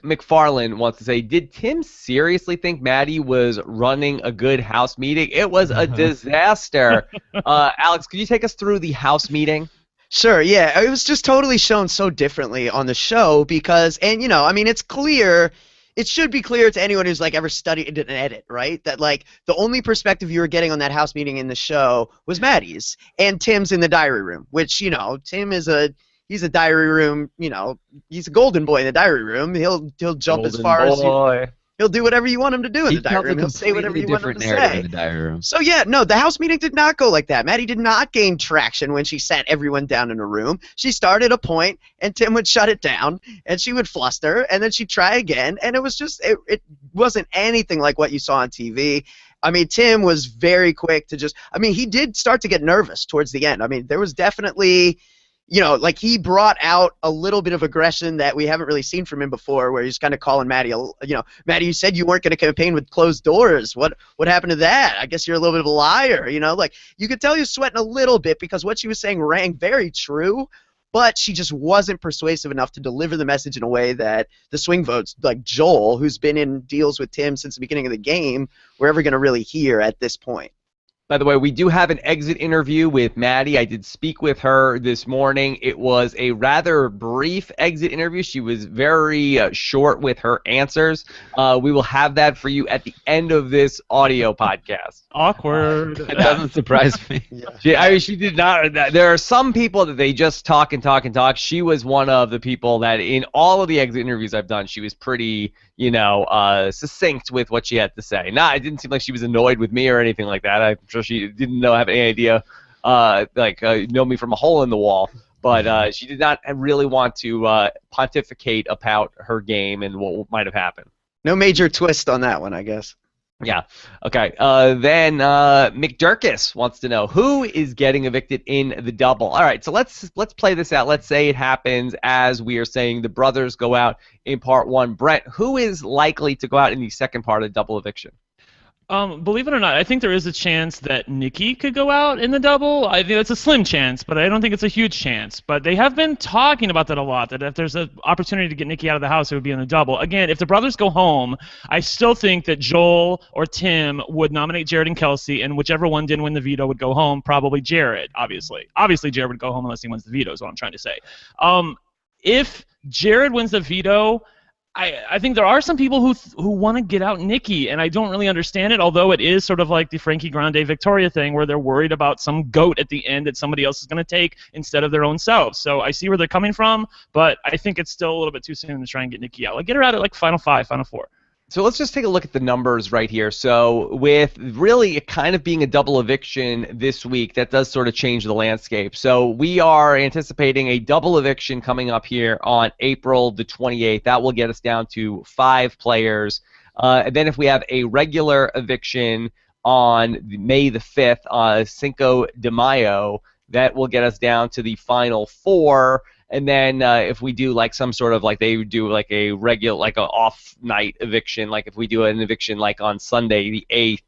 McFarlane wants to say, did Tim seriously think Maddie was running a good house meeting? It was a disaster. Alex, could you take us through the house meeting? Sure, yeah. It was just totally shown so differently on the show because, it's clear. It should be clear to anyone who's ever studied an edit, right? That the only perspective you were getting on that house meeting in the show was Maddie's and Tim's in the diary room, which Tim is he's a diary room, he's a golden boy in the diary room. He'll jump as far as He'll do whatever you want him to do in He the diary tells a room. He'll say whatever completely you want him different to narrative say. in the diary room. So yeah, no, the house meeting did not go like that. Maddie did not gain traction when she sat everyone down in a room. She started a point, and Tim would shut it down, and she would fluster, and then she'd try again, and it was just it wasn't anything like what you saw on TV. I mean, Tim was very quick to just. I mean, he did start to get nervous towards the end. I mean, there was definitely. Like he brought out a little bit of aggression that we haven't really seen from him before, where he's kind of calling Maddie, Maddie, you said you weren't going to campaign with closed doors. What happened to that? I guess you're a little bit of a liar, Like, you could tell he was sweating a little bit because what she was saying rang very true, but she just wasn't persuasive enough to deliver the message in a way that the swing votes, like Joel, who's been in deals with Tim since the beginning of the game, were ever going to really hear at this point. By the way, we do have an exit interview with Maddie. I did speak with her this morning. It was a rather brief exit interview. She was very short with her answers. We will have that for you at the end of this audio podcast. Awkward. It doesn't surprise me. She did not. There are some people that they just talk and talk and talk. She was one of the people that in all of the exit interviews I've done, she was pretty, succinct with what she had to say. It didn't seem like she was annoyed with me or anything like that. I'm sure she didn't have any idea, know me from a hole in the wall. But she did not really want to pontificate about her game and what might have happened. No major twist on that one, I guess. Yeah. Okay. Then McDurkis wants to know who is getting evicted in the double. All right. So let's play this out. Let's say it happens as we are saying the brothers go out in part one. Brent, who is likely to go out in the second part of double eviction? Believe it or not, I think there is a chance that Nikki could go out in the double. I think it's a slim chance, but I don't think it's a huge chance. But they have been talking about that a lot, that if there's an opportunity to get Nikki out of the house, it would be in the double. Again, if the brothers go home, I still think that Joel or Tim would nominate Jared and Kelsey, and whichever one didn't win the veto would go home, probably Jared, obviously. Obviously, Jared would go home unless he wins the veto is what I'm trying to say. If Jared wins the veto, I think there are some people who want to get out Nikki, and I don't really understand it, although it is sort of like the Frankie Grande Victoria thing where they're worried about some goat at the end that somebody else is going to take instead of their own selves. So I see where they're coming from, but I think it's still a little bit too soon to try and get Nikki out. Like, get her out at like Final 5, Final 4. So let's just take a look at the numbers right here. So with really it kind of being a double eviction this week, that does sort of change the landscape. So we are anticipating a double eviction coming up here on April the 28th. That will get us down to 5 players. And then if we have a regular eviction on May the 5th, Cinco de Mayo, that will get us down to the final 4. And then if we do like some sort of like they do like a regular like an off night eviction, like if we do an eviction like on Sunday the 8th,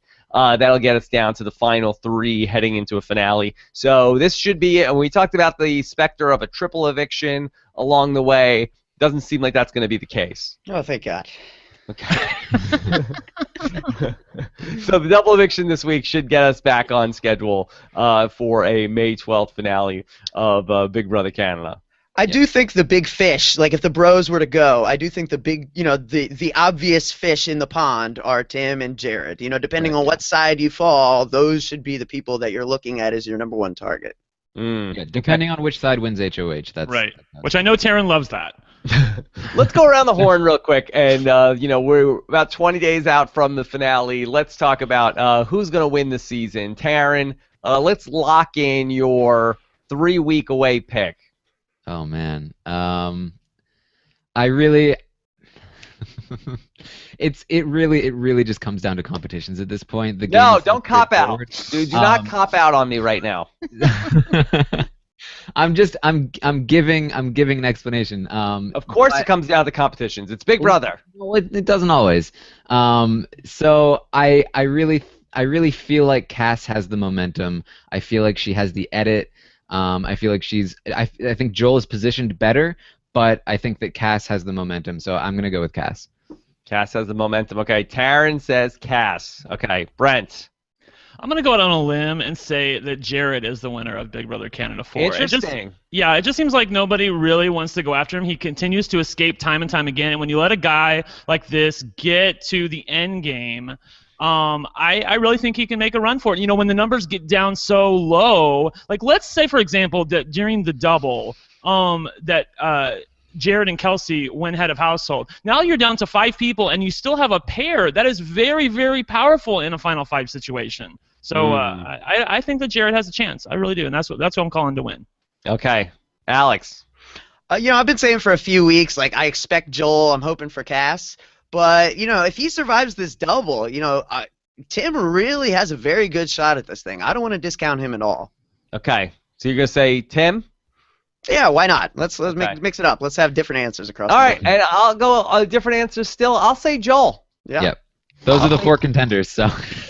that'll get us down to the final 3 heading into a finale. So this should be it. And we talked about the specter of a triple eviction along the way. Doesn't seem like that's going to be the case. Oh, thank God. Okay. So the double eviction this week should get us back on schedule for a May 12th finale of Big Brother Canada. I do think the big fish, like if the bros were to go, I do think the big, the obvious fish in the pond are Tim and Jared. Depending on what side you fall, those should be the people that you're looking at as your number one target. Yeah, depending on which side wins HOH. That's right. Which I know Taryn loves that. Let's go around the horn real quick, and we're about 20 days out from the finale. Let's talk about who's going to win the season. Taryn, let's lock in your 3-week away pick. Oh man, I really, it really just comes down to competitions at this point. No, don't cop out, dude. Do not cop out on me right now. I'm giving an explanation. Of course, it comes down to competitions. It's Big Brother. Well, it doesn't always. So I really feel like Cass has the momentum. I feel like she has the edit. I feel like I think Joel is positioned better, but I think that Cass has the momentum, so I'm going to go with Cass. Cass has the momentum. Okay, Taryn says Cass. Okay, Brent. I'm going to go out on a limb and say that Jared is the winner of Big Brother Canada 4. Interesting. It just seems like nobody really wants to go after him. He continues to escape time and time again, and when you let a guy like this get to the end game, I really think he can make a run for it. When the numbers get down so low, like let's say, for example, that during the double, that Jared and Kelsey win head of household. Now you're down to 5 people, and you still have a pair. That is very, very powerful in a Final 5 situation. So I think that Jared has a chance. I really do, and that's what I'm calling to win. Okay, Alex. I've been saying for a few weeks, like, I expect Joel. I'm hoping for Cass. But, if he survives this double, Tim really has a very good shot at this thing. I don't want to discount him at all. Okay, so you're going to say Tim? Yeah, why not? Let's mix it up. Let's have different answers across All the right, board. and I'll go different answers still. I'll say Joel. Yeah. Yep. Those are the 4 contenders, so.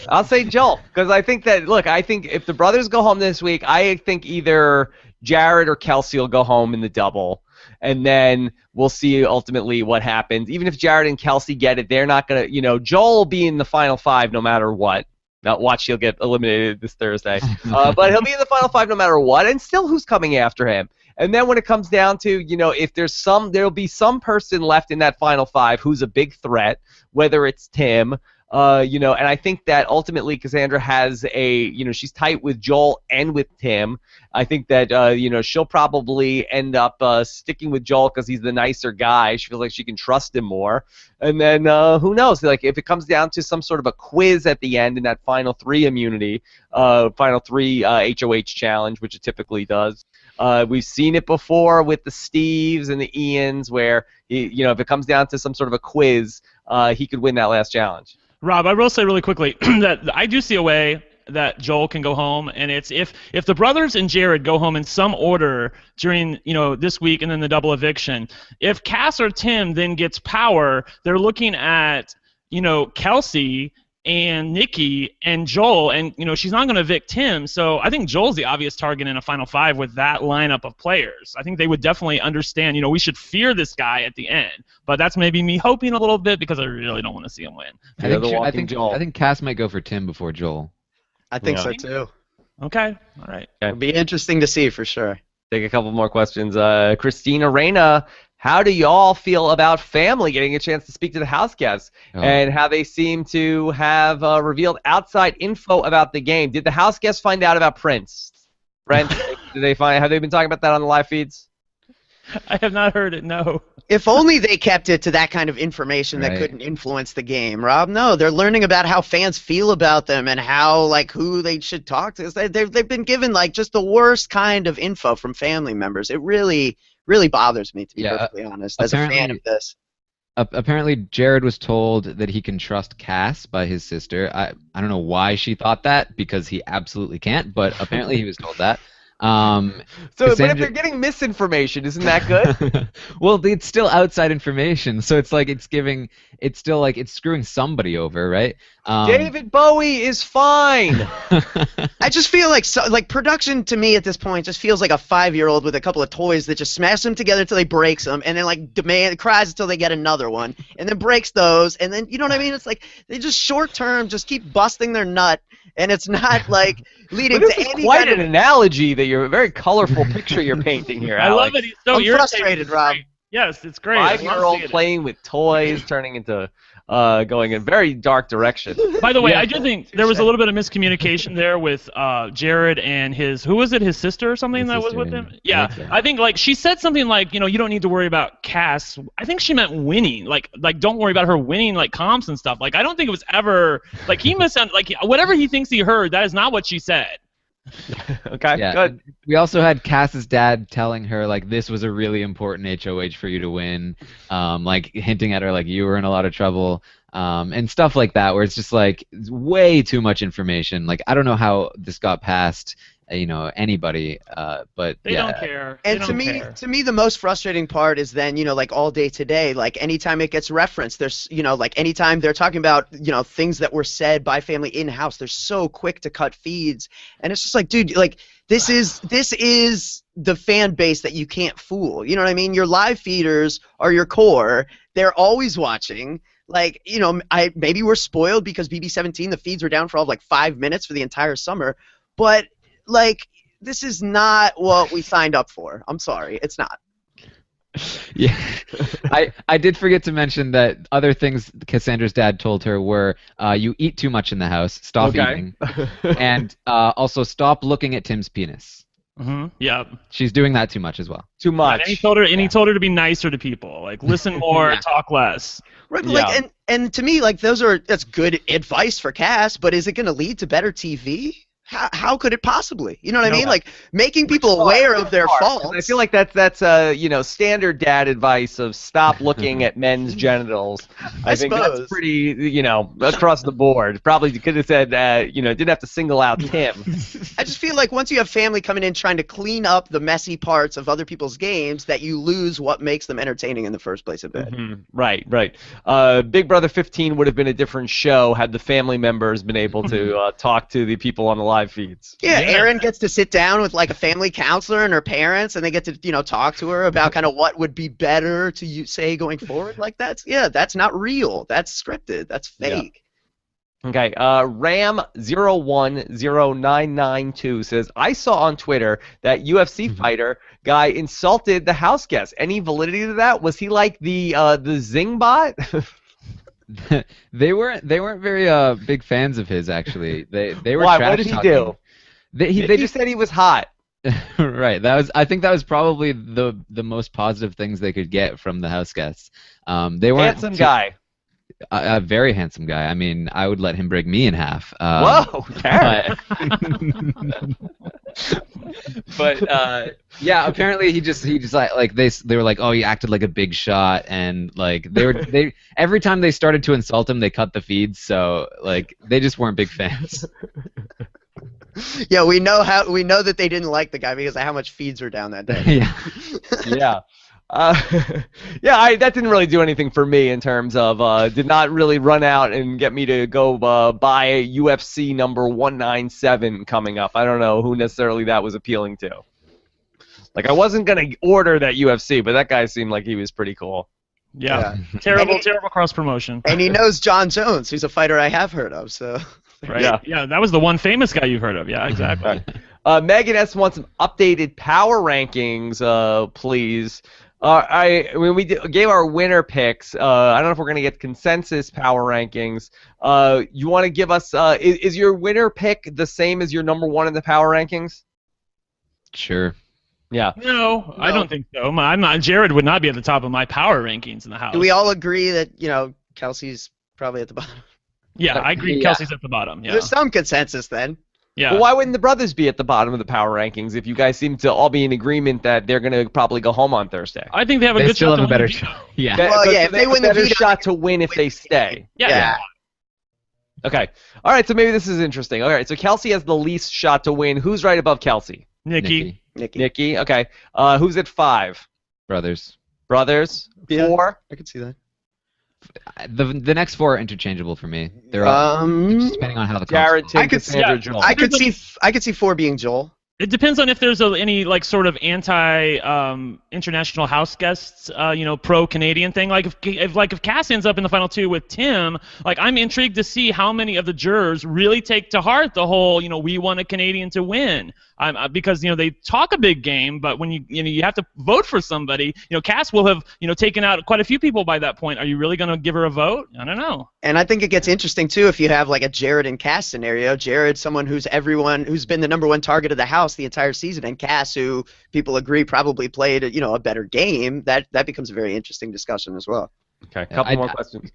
I'll say Joel, because I think if the brothers go home this week, I think either Jared or Kelsey will go home in the double, and then we'll see ultimately what happens. Even if Jared and Kelsey get it, they're not going to, Joel will be in the Final 5 no matter what. Now, watch, he'll get eliminated this Thursday. But he'll be in the Final 5 no matter what, and still who's coming after him? And then when it comes down to, if there'll be some person left in that Final 5 who's a big threat, whether it's Tim, and I think that ultimately Cassandra has she's tight with Joel and with Tim. I think that, she'll probably end up sticking with Joel because he's the nicer guy. She feels like she can trust him more. And then who knows? Like, if it comes down to some sort of a quiz at the end in that Final 3 immunity, Final 3 HOH challenge, which it typically does. We've seen it before with the Steves and the Ians where, if it comes down to some sort of a quiz, he could win that last challenge. Rob, I will say really quickly that I do see a way that Joel can go home, and it's if the brothers and Jared go home in some order during this week and then the double eviction. If Cass or Tim then gets power, they're looking at Kelsey and Nikki and Joel, and she's not going to evict Tim, so I think Joel's the obvious target in a Final 5 with that lineup of players. I think they would definitely understand, we should fear this guy at the end, but that's maybe me hoping a little bit because I really don't want to see him win. I think Cass might go for Tim before Joel. I think so too. Okay, all right. It'll be interesting to see for sure. Take a couple more questions. Christina Reyna, how do y'all feel about family getting a chance to speak to the house guests and how they seem to have revealed outside info about the game? Did the house guests find out about Prince? Brent, have they been talking about that on the live feeds? I have not heard it, no. If only they kept it to that kind of information that couldn't influence the game, Rob. No, they're learning about how fans feel about them and how, who they should talk to. They've been given, just the worst kind of info from family members. It really bothers me, to be perfectly honest, as a fan of this. Apparently, Jared was told that he can trust Cass by his sister. I don't know why she thought that, because he absolutely can't, but apparently he was told that. But if they're getting misinformation, isn't that good? Well, it's still outside information, so it's it's screwing somebody over, right? David Bowie is fine. I just feel like production to me at this point just feels like a 5-year-old with a couple of toys that just smash them together until they breaks them, and then cries until they get another one, and then breaks those, and then you know what I mean? It's like they just short term just keep busting their nut, and it's not leading to any. This is quite an analogy that you're a very colorful picture you're painting here. I love it. He's so I'm frustrated, Rob. Yes, it's great. 5-year-old playing with toys, turning into going in a very dark direction. By the way, I do think there was a little bit of miscommunication there with Jared and his, who was it, his sister or something that was with him? Yeah, I think she said something like, you don't need to worry about Cass. I think she meant winning, like don't worry about her winning comps and stuff. I don't think it was ever he must sound whatever he thinks he heard. That is not what she said. Okay, good. We also had Cass's dad telling her this was a really important HOH for you to win, hinting at her you were in a lot of trouble, and stuff like that, where it's just it's way too much information. I don't know how this got past anybody, but they don't care. And to me, the most frustrating part is then all day today, anytime it gets referenced, there's anytime they're talking about things that were said by family in house, they're so quick to cut feeds, and it's just dude, this is the fan base that you can't fool. You know what I mean? Your live feeders are your core. They're always watching. Maybe we're spoiled because BB17, the feeds were down for all of 5 minutes for the entire summer, but this is not what we signed up for. I'm sorry, it's not. Yeah, I did forget to mention that other things Cassandra's dad told her were, you eat too much in the house, stop eating, and also stop looking at Tim's penis. Yeah. She's doing that too much as well. Too much. And he told her to be nicer to people, like listen more, talk less. Right, Yeah. like, and to me, like that's good advice for Cass, but is it going to lead to better TV? How could it possibly? You know what I mean? Like making people aware of their faults. I feel like that's standard dad advice of stop looking at men's genitals. I think suppose. that's pretty across the board. Probably could have said didn't have to single out Tim. I just feel like once you have family coming in trying to clean up the messy parts of other people's games, that you lose what makes them entertaining in the first place a bit. Right. Big Brother 15 would have been a different show had the family members been able to talk to the people on the live feeds. Yeah, Erin gets to sit down with like a family counselor and her parents, and they get to talk to her about kind of what would be better to say going forward. Like that's not real. That's scripted. That's fake. Okay, Ram010992 says, I saw on Twitter that UFC fighter guy insulted the house guest. Any validity to that? Was he like the Zing bot? They weren't very big fans of his, actually. They were Why? trash What did he talking. do? They just said he was hot. Right. I think that was probably the most positive things they could get from the house guests. They weren't Handsome guy. A very handsome guy. I mean, I would let him break me in half. Whoa, Karen. But yeah, apparently he just like they were like, oh, he acted like a big shot, and like they every time they started to insult him, they cut the feeds, so like they just weren't big fans. Yeah, we know that they didn't like the guy because of how much feeds were down that day. Yeah. Yeah. That didn't really do anything for me in terms of did not really run out and get me to go buy UFC number 197 coming up. I don't know who necessarily that was appealing to. Like I wasn't gonna order that UFC, but that guy seemed like he was pretty cool. Yeah. Terrible cross promotion. And he knows John Jones, who's a fighter I have heard of. So. Right. Yeah, that was the one famous guy you've heard of. Yeah, exactly. Megan S wants some updated power rankings, please. When we gave our winner picks, I don't know if we're going to get consensus power rankings. You want to give us, is your winner pick the same as your number one in the power rankings? Sure. Yeah. No, I don't think so. I'm not. Jared would not be at the top of my power rankings in the house. Do we all agree that Kelsey's probably at the bottom? Yeah, I agree. Yeah. Kelsey's at the bottom. Yeah. There's some consensus then. Yeah. Well, why wouldn't the brothers be at the bottom of the power rankings if you guys seem to all be in agreement that they're going to probably go home on Thursday? I think they have a They good still shot have a to win better the shot. Yeah. Well, yeah, if they they win a the better veto, shot to win if they stay. Yeah. Okay. All right, so maybe this is interesting. All right, so Kelsey has the least shot to win. Who's right above Kelsey? Nikki. Nikki. Okay. Who's at 5? Brothers. Brothers. Yeah. 4. I could see that. The next four are interchangeable for me. They're all just depending on how the Jared, comps Tim, I could- Cassandra, yeah, Joel. I could see 4 being Joel. It depends on if there's any like sort of anti-international house guests, pro-Canadian thing. Like if Cass ends up in the final 2 with Tim, like I'm intrigued to see how many of the jurors really take to heart the whole, we want a Canadian to win. Because they talk a big game, but when you have to vote for somebody, Cass will have taken out quite a few people by that point. Are you really going to give her a vote? I don't know. And I think it gets interesting too if you have like a Jared and Cass scenario. Jared, someone who's been the number 1 target of the house the entire season, and Cass, who people agree probably played a better game. That becomes a very interesting discussion as well. Okay, a couple more questions.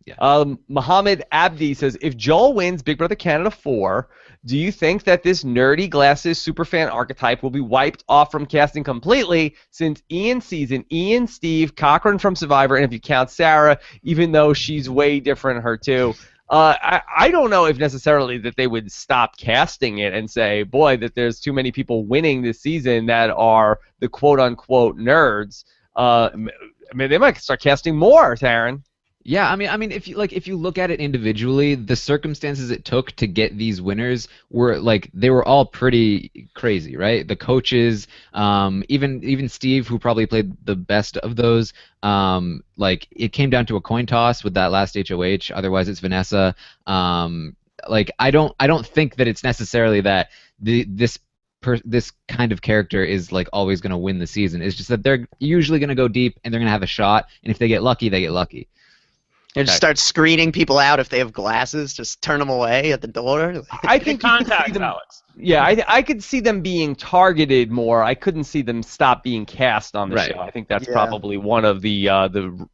Yeah. Muhammad Abdi says, if Joel wins Big Brother Canada 4, do you think that this nerdy glasses superfan archetype will be wiped off from casting completely since Ian season Ian, Steve, Cochran from Survivor, and if you count Sarah, even though she's way different her too. I don't know if necessarily that they would stop casting it and say, boy, that there's too many people winning this season that are the quote-unquote nerds. They might start casting more, Taryn. Yeah, I mean, if you look at it individually, the circumstances it took to get these winners were they were all pretty crazy, right? The coaches, even Steve, who probably played the best of those, it came down to a coin toss with that last HOH. Otherwise, it's Vanessa. I don't think that it's necessarily that this kind of character is always going to win the season. It's just that they're usually going to go deep and they're going to have a shot, and if they get lucky, they get lucky. And just start screening people out if they have glasses. Just turn them away at the door. I think you could see Contact them, Alex. yeah, I could see them being targeted more. I couldn't see them stop being cast on the Right. show. I think that's Yeah. probably one of the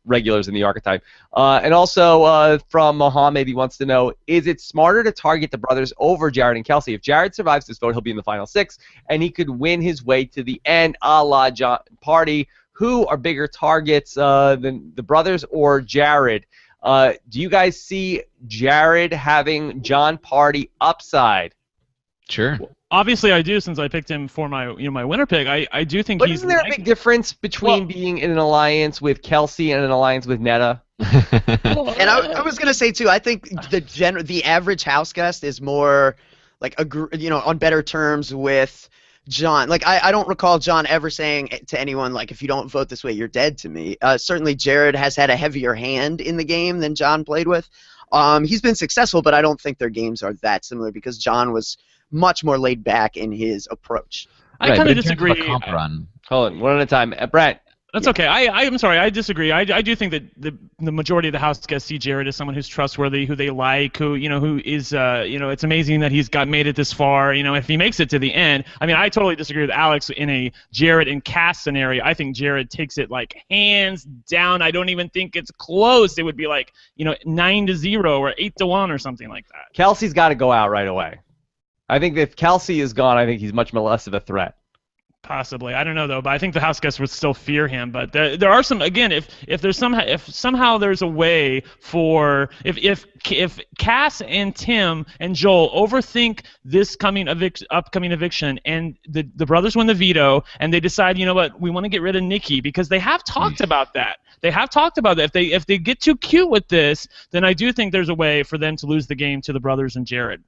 regulars in the archetype. And also from Mohammed, he wants to know, is it smarter to target the brothers over Jared and Kelsey? If Jared survives this vote, he'll be in the final 6, and he could win his way to the end, a la John Party. Who are bigger targets than the brothers or Jared? Do you guys see Jared having John Party upside? Sure. Obviously, I do, since I picked him for my my winner pick. I do think But he's. isn't there a big difference between being in an alliance with Kelsey and an alliance with Netta? And I was gonna say too. I think the average house guest is more like on better terms with John. Like I don't recall John ever saying to anyone like, if you don't vote this way, you're dead to me. Certainly Jared has had a heavier hand in the game than John played with. He's been successful, but I don't think their games are that similar because John was much more laid back in his approach. I Right, kind but of in terms of a disagree. comp run. Hold on, one at a time. Brett. That's okay. I'm sorry. I disagree. I do think that the majority of the house guests see Jared as someone who's trustworthy, who they like, who is it's amazing that he's made it this far. If he makes it to the end, I mean, I totally disagree with Alex in a Jared and Cass scenario. I think Jared takes it like hands down. I don't even think it's close. It would be like 9-0 or 8-1 or something like that. Kelsey's got to go out right away. I think if Kelsey is gone, I think he's much less of a threat. Possibly, I don't know though, but I think the house guests would still fear him. But there are some, again, if somehow there's a way for if Cass and Tim and Joel overthink this upcoming eviction and the brothers win the veto and they decide, you know what, we want to get rid of Nikki because they have talked about that. They have talked about that. If they get too cute with this, then I do think there's a way for them to lose the game to the brothers and Jared.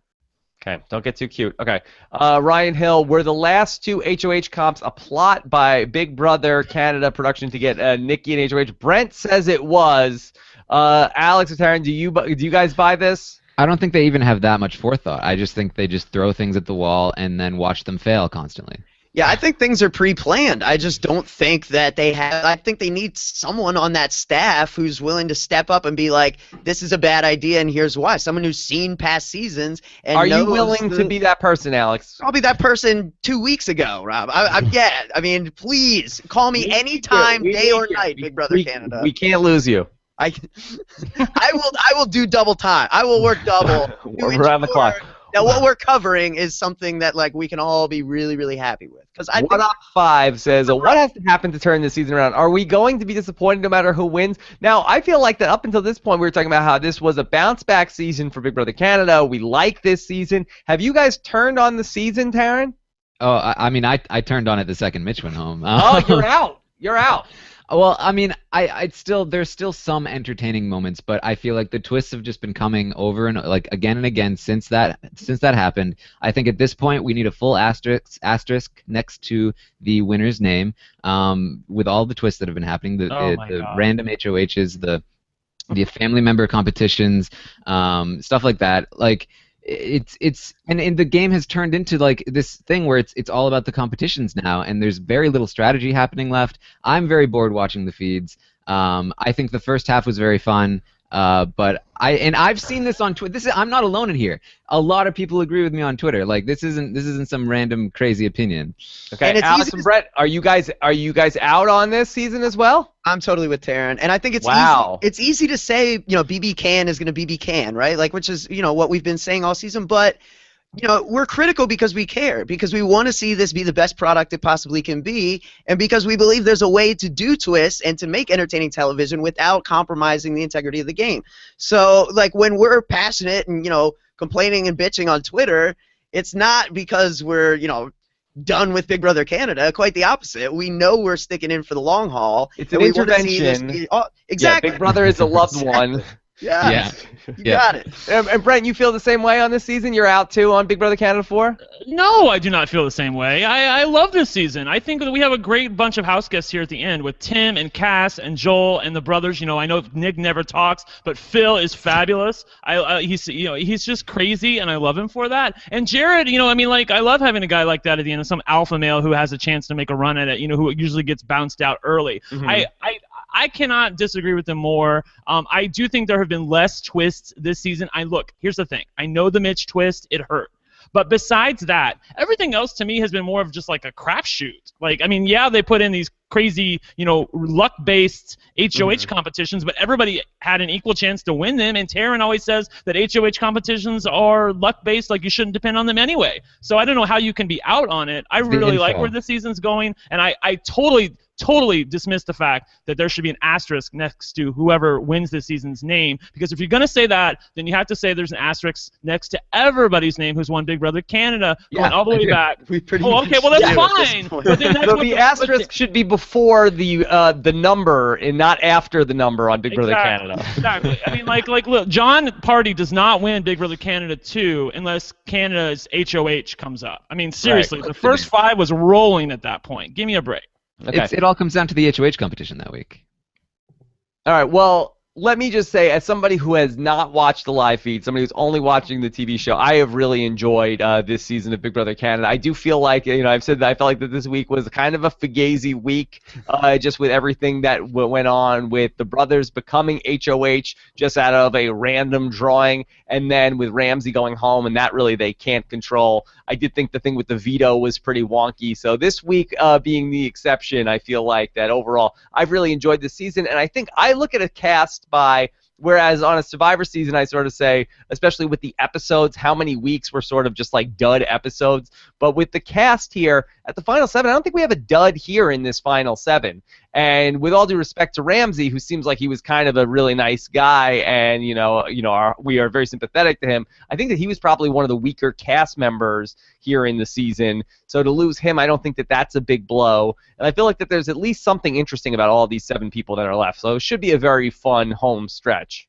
Okay, don't get too cute. Okay, Ryan Hill, were the last 2 HOH comps a plot by Big Brother Canada production to get Nikki and HOH? Brent says it was. Alex or Taryn, do you guys buy this? I don't think they even have that much forethought. I just think they just throw things at the wall and then watch them fail constantly. Yeah, I think things are pre-planned. I just don't think that they have. I think they need someone on that staff who's willing to step up and be like, "This is a bad idea, and here's why." Someone who's seen past seasons and Are you knows willing to be that person, Alex? I'll be that person 2 weeks ago, Rob. Yeah, I mean, please call me anytime, day or night, Big Brother Canada. We can't lose you. I will do double time. I will work double. We're around the clock. Now, what we're covering is something that we can all be really, really happy with. Because I What think Up 5 says, what has to happen to turn this season around? Are we going to be disappointed no matter who wins? Now, I feel like that up until this point, we were talking about how this was a bounce-back season for Big Brother Canada. We like this season. Have you guys turned on the season, Taryn? Oh, I mean, I turned on it the second Mitch went home. Oh, you're out. You're out. Well, I mean, there's still some entertaining moments, but I feel like the twists have just been coming over and again and again since that happened. I think at this point we need a full asterisk next to the winner's name, with all the twists that have been happening, the random HOHs, the family member competitions, stuff like that. And the game has turned into this thing where it's all about the competitions now, and there's very little strategy happening left. I'm very bored watching the feeds. I think the first half was very fun, but I've seen this on Twitter. I'm not alone in here. A lot of people agree with me on Twitter. This isn't some random crazy opinion. Okay, And it's Alex easy and to- Brett, are you guys out on this season as well? I'm totally with Taryn, and I think it's Wow. easy. It's easy to say, BB Can is going to BB Can, right? Which is, what we've been saying all season. But, we're critical because we care, because we want to see this be the best product it possibly can be, and because we believe there's a way to do twists and to make entertaining television without compromising the integrity of the game. So, when we're passionate and, complaining and bitching on Twitter, it's not because we're, done with Big Brother Canada. Quite the opposite. We know we're sticking in for the long haul. It's an and we wanna see this intervention. be- exactly. Yeah, Big Brother is a loved one. Yeah. You got it. And Brent, you feel the same way on this season? You're out too on Big Brother Canada 4? No, I do not feel the same way. I love this season. I think that we have a great bunch of house guests here at the end with Tim and Cass and Joel and the brothers. I know Nick never talks, but Phil is fabulous. He's just crazy, and I love him for that. And Jared, I love having a guy like that at the end of some alpha male who has a chance to make a run at it. Who usually gets bounced out early. Mhm. I cannot disagree with them more. I do think there have been less twists this season. Look, here's the thing. I know the Mitch twist, it hurt. But besides that, everything else to me has been more of just like a crapshoot. Like, I mean, yeah, they put in these crazy, luck-based HOH competitions, but everybody had an equal chance to win them. And Taryn always says that HOH competitions are luck-based, like you shouldn't depend on them anyway. So I don't know how you can be out on it. I really like where the season's going, and I totally dismiss the fact that there should be an asterisk next to whoever wins this season's name, because if you're going to say that, then you have to say there's an asterisk next to everybody's name who's won Big Brother Canada going all the way back. Okay, well that's fine. But then that's so the asterisk should be before the number and not after the number on Big Brother Canada. Exactly. I mean, look, John Party does not win Big Brother Canada 2 unless Canada's HOH comes up. I mean, seriously, the first 5 was rolling at that point. Give me a break. Okay. It all comes down to the HOH competition that week. All right, well, let me just say, as somebody who has not watched the live feed, somebody who's only watching the TV show, I have really enjoyed this season of Big Brother Canada. I do feel like, I've said that I felt like that this week was kind of a fugazi week, just with everything that went on with the brothers becoming HOH just out of a random drawing, and then with Ramsey going home, and that really they can't control. I did think the thing with the veto was pretty wonky. So this week being the exception, I feel like that overall I've really enjoyed this season, and I think I look at a cast by, whereas on a Survivor season I sort of say, especially with the episodes, how many weeks were sort of just like dud episodes. But with the cast here at the Final 7, I don't think we have a dud here in this Final 7. And with all due respect to Ramsey, who seems like he was kind of a really nice guy, and we are very sympathetic to him, I think that he was probably one of the weaker cast members here in the season. So to lose him, I don't think that that's a big blow. And I feel like that there's at least something interesting about all these 7 people that are left. So it should be a very fun home stretch.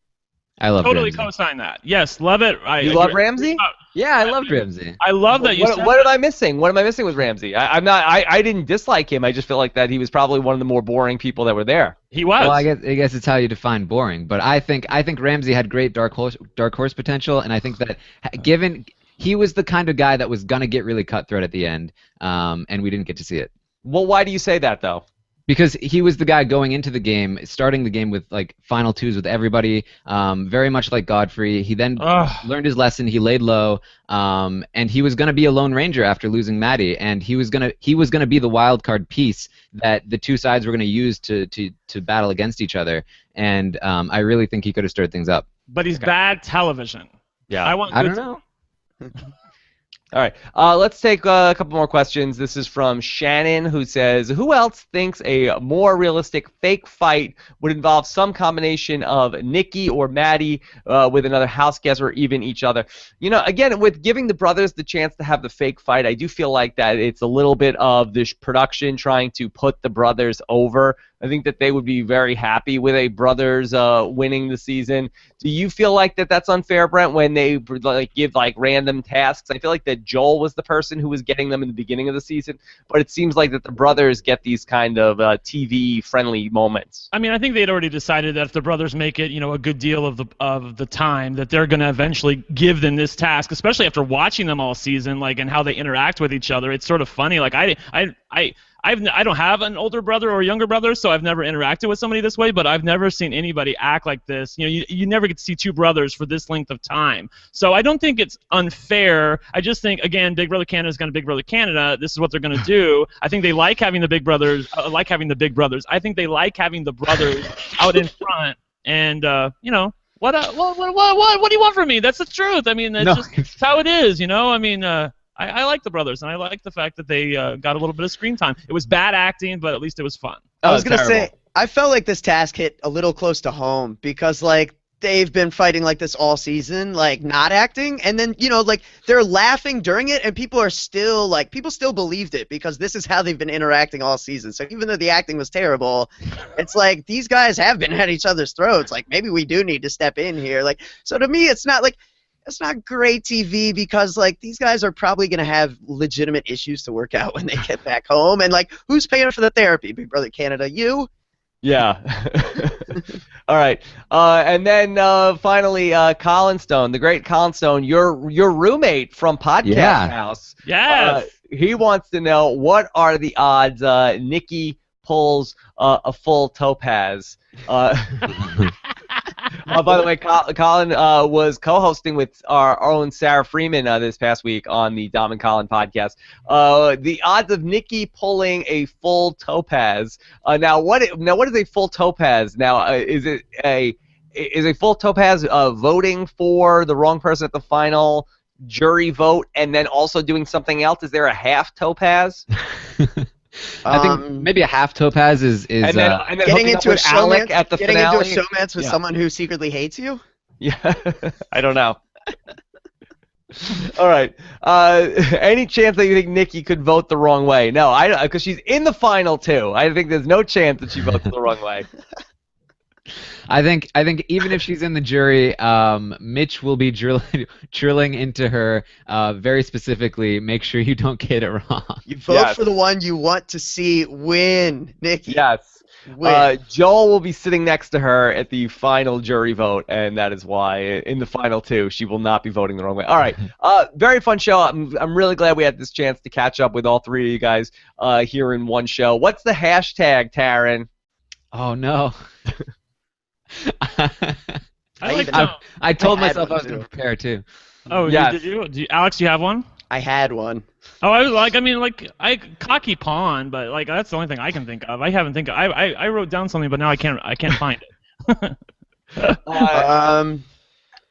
I love totally Ramsey. co-sign that. Yes, love it. You love Ramsey? Yeah, I loved Ramsey. I love that you said what am I missing? What am I missing with Ramsey? I didn't dislike him. I just feel like that he was probably one of the more boring people that were there. He was. Well, I guess it's how you define boring. But I think Ramsey had great dark horse potential, and I think that given he was the kind of guy that was gonna get really cutthroat at the end, and we didn't get to see it. Well, why do you say that though? Because he was the guy going into the game, starting the game with like final 2s with everybody, very much like Godfrey. He then learned his lesson. He laid low, and he was going to be a Lone Ranger after losing Maddie, and he was gonna be the wild card piece that the 2 sides were going to use to battle against each other. And I really think he could have stirred things up. But he's bad television. Yeah, I don't know. All right, let's take a couple more questions. This is from Shannon, who says, who else thinks a more realistic fake fight would involve some combination of Nikki or Maddie with another house guest or even each other? Again, with giving the brothers the chance to have the fake fight, I do feel like that it's a little bit of this production trying to put the brothers over. I think that they would be very happy with a brothers winning the season. Do you feel like that's unfair, Brent, when they give random tasks? I feel like that Joel was the person who was getting them in the beginning of the season, but it seems like that the brothers get these kind of TV-friendly moments. I mean, I think they'd already decided that if the brothers make it, a good deal of the time, that they're going to eventually give them this task, especially after watching them all season, and how they interact with each other. It's sort of funny. I don't have an older brother or a younger brother, so I've never interacted with somebody this way, but I've never seen anybody act like this. You never get to see 2 brothers for this length of time. So I don't think it's unfair. I just think, again, Big Brother Canada is going to Big Brother Canada. This is what they're going to do. I think they like having the big brothers. I think they like having the brothers out in front. And, what do you want from me? That's the truth. I mean, it's how it is, I mean, I like the brothers, and I like the fact that they got a little bit of screen time. It was bad acting, but at least it was fun. I was going to say, I felt like this task hit a little close to home because, they've been fighting like this all season, not acting, and then, they're laughing during it, and people still believed it because this is how they've been interacting all season. So even though the acting was terrible, it's like these guys have been at each other's throats. Maybe we do need to step in here. So to me, it's not it's not great TV because these guys are probably going to have legitimate issues to work out when they get back home. And who's paying for the therapy? Big Brother Canada, you? Yeah. All right. And then finally, Colin Stone, the great Colin Stone, your roommate from Podcast House. Yes. He wants to know, what are the odds Nikki pulls a full topaz. By the way, Colin was co-hosting with our own Sarah Freeman this past week on the Dom and Colin podcast. The odds of Nikki pulling a full topaz. Now what is a full topaz? Now is a full topaz voting for the wrong person at the final jury vote and then also doing something else? Is there a half topaz? I think maybe a half topaz is and then getting into a Alec at the finale. Getting into a showmance with someone who secretly hates you? Yeah, I don't know. All right. Any chance that you think Nikki could vote the wrong way? No, because she's in the final too. I think there's no chance that she votes the wrong way. I think even if she's in the jury, Mitch will be drilling into her very specifically. Make sure you don't get it wrong. You vote for the one you want to see win, Nikki. Yes. Win. Joel will be sitting next to her at the final jury vote, and that is why in the final two she will not be voting the wrong way. All right. Very fun show. I'm really glad we had this chance to catch up with all three of you guys here in one show. What's the hashtag, Taryn? Oh no. I told myself I was going to prepare too. Oh, yes. Did you? Alex, do you have one? I had one. Oh, I cocky pawn, but like that's the only thing I can think of. I wrote down something, but now I can't find it.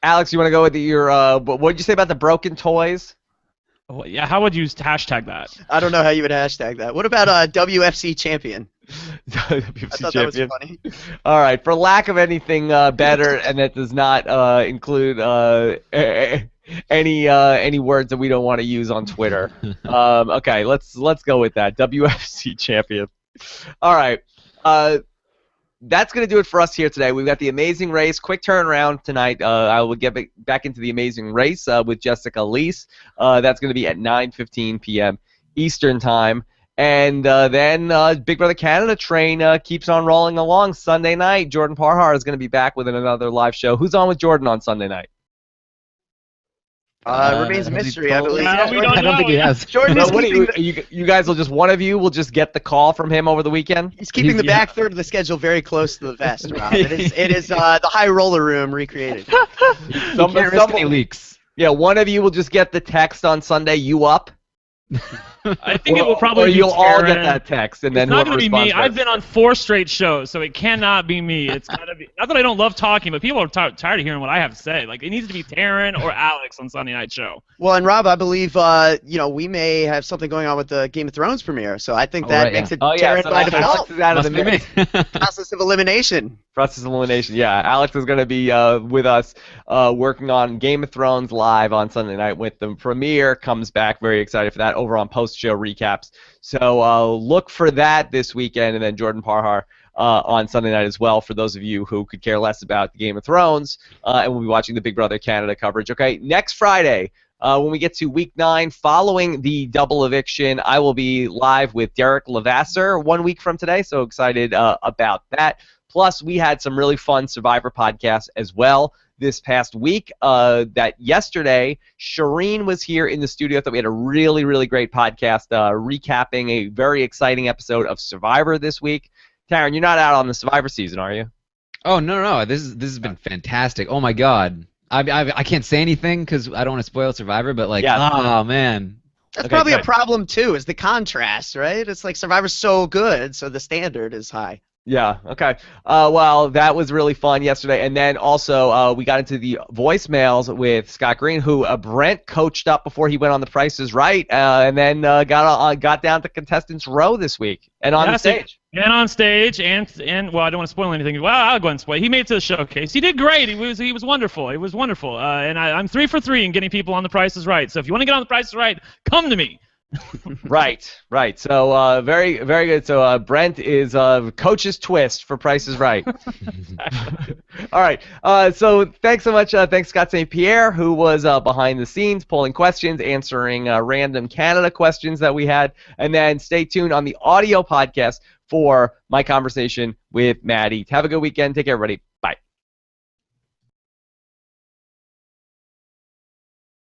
Alex, you want to go with your what did you say about the broken toys? Yeah, how would you hashtag that? I don't know how you would hashtag that. What about WFC champion? WFC I thought champion. that was funny. All right, for lack of anything better, and that does not include any words that we don't want to use on Twitter. Okay, let's go with that. WFC champion. All right. That's going to do it for us here today. We've got the Amazing Race. Quick turnaround tonight. I will get back into the Amazing Race with Jessica Leese. That's going to be at 9:15 p.m. Eastern Time. And then Big Brother Canada train keeps on rolling along. Sunday night, Jordan Parhar is going to be back with another live show. Who's on with Jordan on Sunday night? Remains a mystery, I believe. I don't think he has. Jordan is keeping you guys will just, one of you will just get the call from him over the weekend? He's keeping the back third of the schedule very close to the vest, Rob. It is the high roller room recreated. You can't risk any leaks. Yeah, one of you will just get the text on Sunday, you up? I think it will probably or be you'll all Taryn. get that text, and then it's not whoever going to be me. responds I've first. been on 4 straight shows, so it cannot be me. It's got to be. Not that I don't love talking, but people are tired of hearing what I have to say. Like it needs to be Taryn or Alex on Sunday Night Show. Well, and Rob, I believe we may have something going on with the Game of Thrones premiere, so I think that makes it Taryn so by Alex default. is out of the mix. Process of elimination. Process of elimination. Yeah, Alex is going to be with us working on Game of Thrones live on Sunday night with the premiere. Comes back, very excited for that, over on post-show recaps. So look for that this weekend, and then Jordan Parhar on Sunday night as well for those of you who could care less about the Game of Thrones and will be watching the Big Brother Canada coverage. Okay, next Friday, when we get to Week 9, following the double eviction, I will be live with Derek Levasseur 1 week from today, so excited about that. Plus, we had some really fun Survivor podcasts as well this past week. That yesterday, Shireen was here in the studio. I thought we had a really, really great podcast recapping a very exciting episode of Survivor this week. Taryn, you're not out on the Survivor season, are you? Oh no! This has been fantastic. Oh my God! I can't say anything because I don't want to spoil Survivor, but like, oh man. That's probably a problem too, is the contrast, right? It's like Survivor's so good, so the standard is high. Yeah, okay. Well, that was really fun yesterday. And then also we got into the voicemails with Scott Green, who Brent coached up before he went on The Price is Right, and then got down to Contestants Row this week and on the stage. And on stage, and well, I don't want to spoil anything. Well, I'll go ahead and spoil. He made it to the showcase. He did great. He was wonderful. It was wonderful. And I'm 3 for 3 in getting people on The Price is Right. So if you want to get on The Price is Right, come to me. Right. So very, very good. So Brent is coach's twist for Price is Right. All right. So thanks so much. Thanks Scott St. Pierre, who was behind the scenes polling questions, answering random Canada questions that we had, and then stay tuned on the audio podcast for my conversation with Maddie. Have a good weekend. Take care, everybody.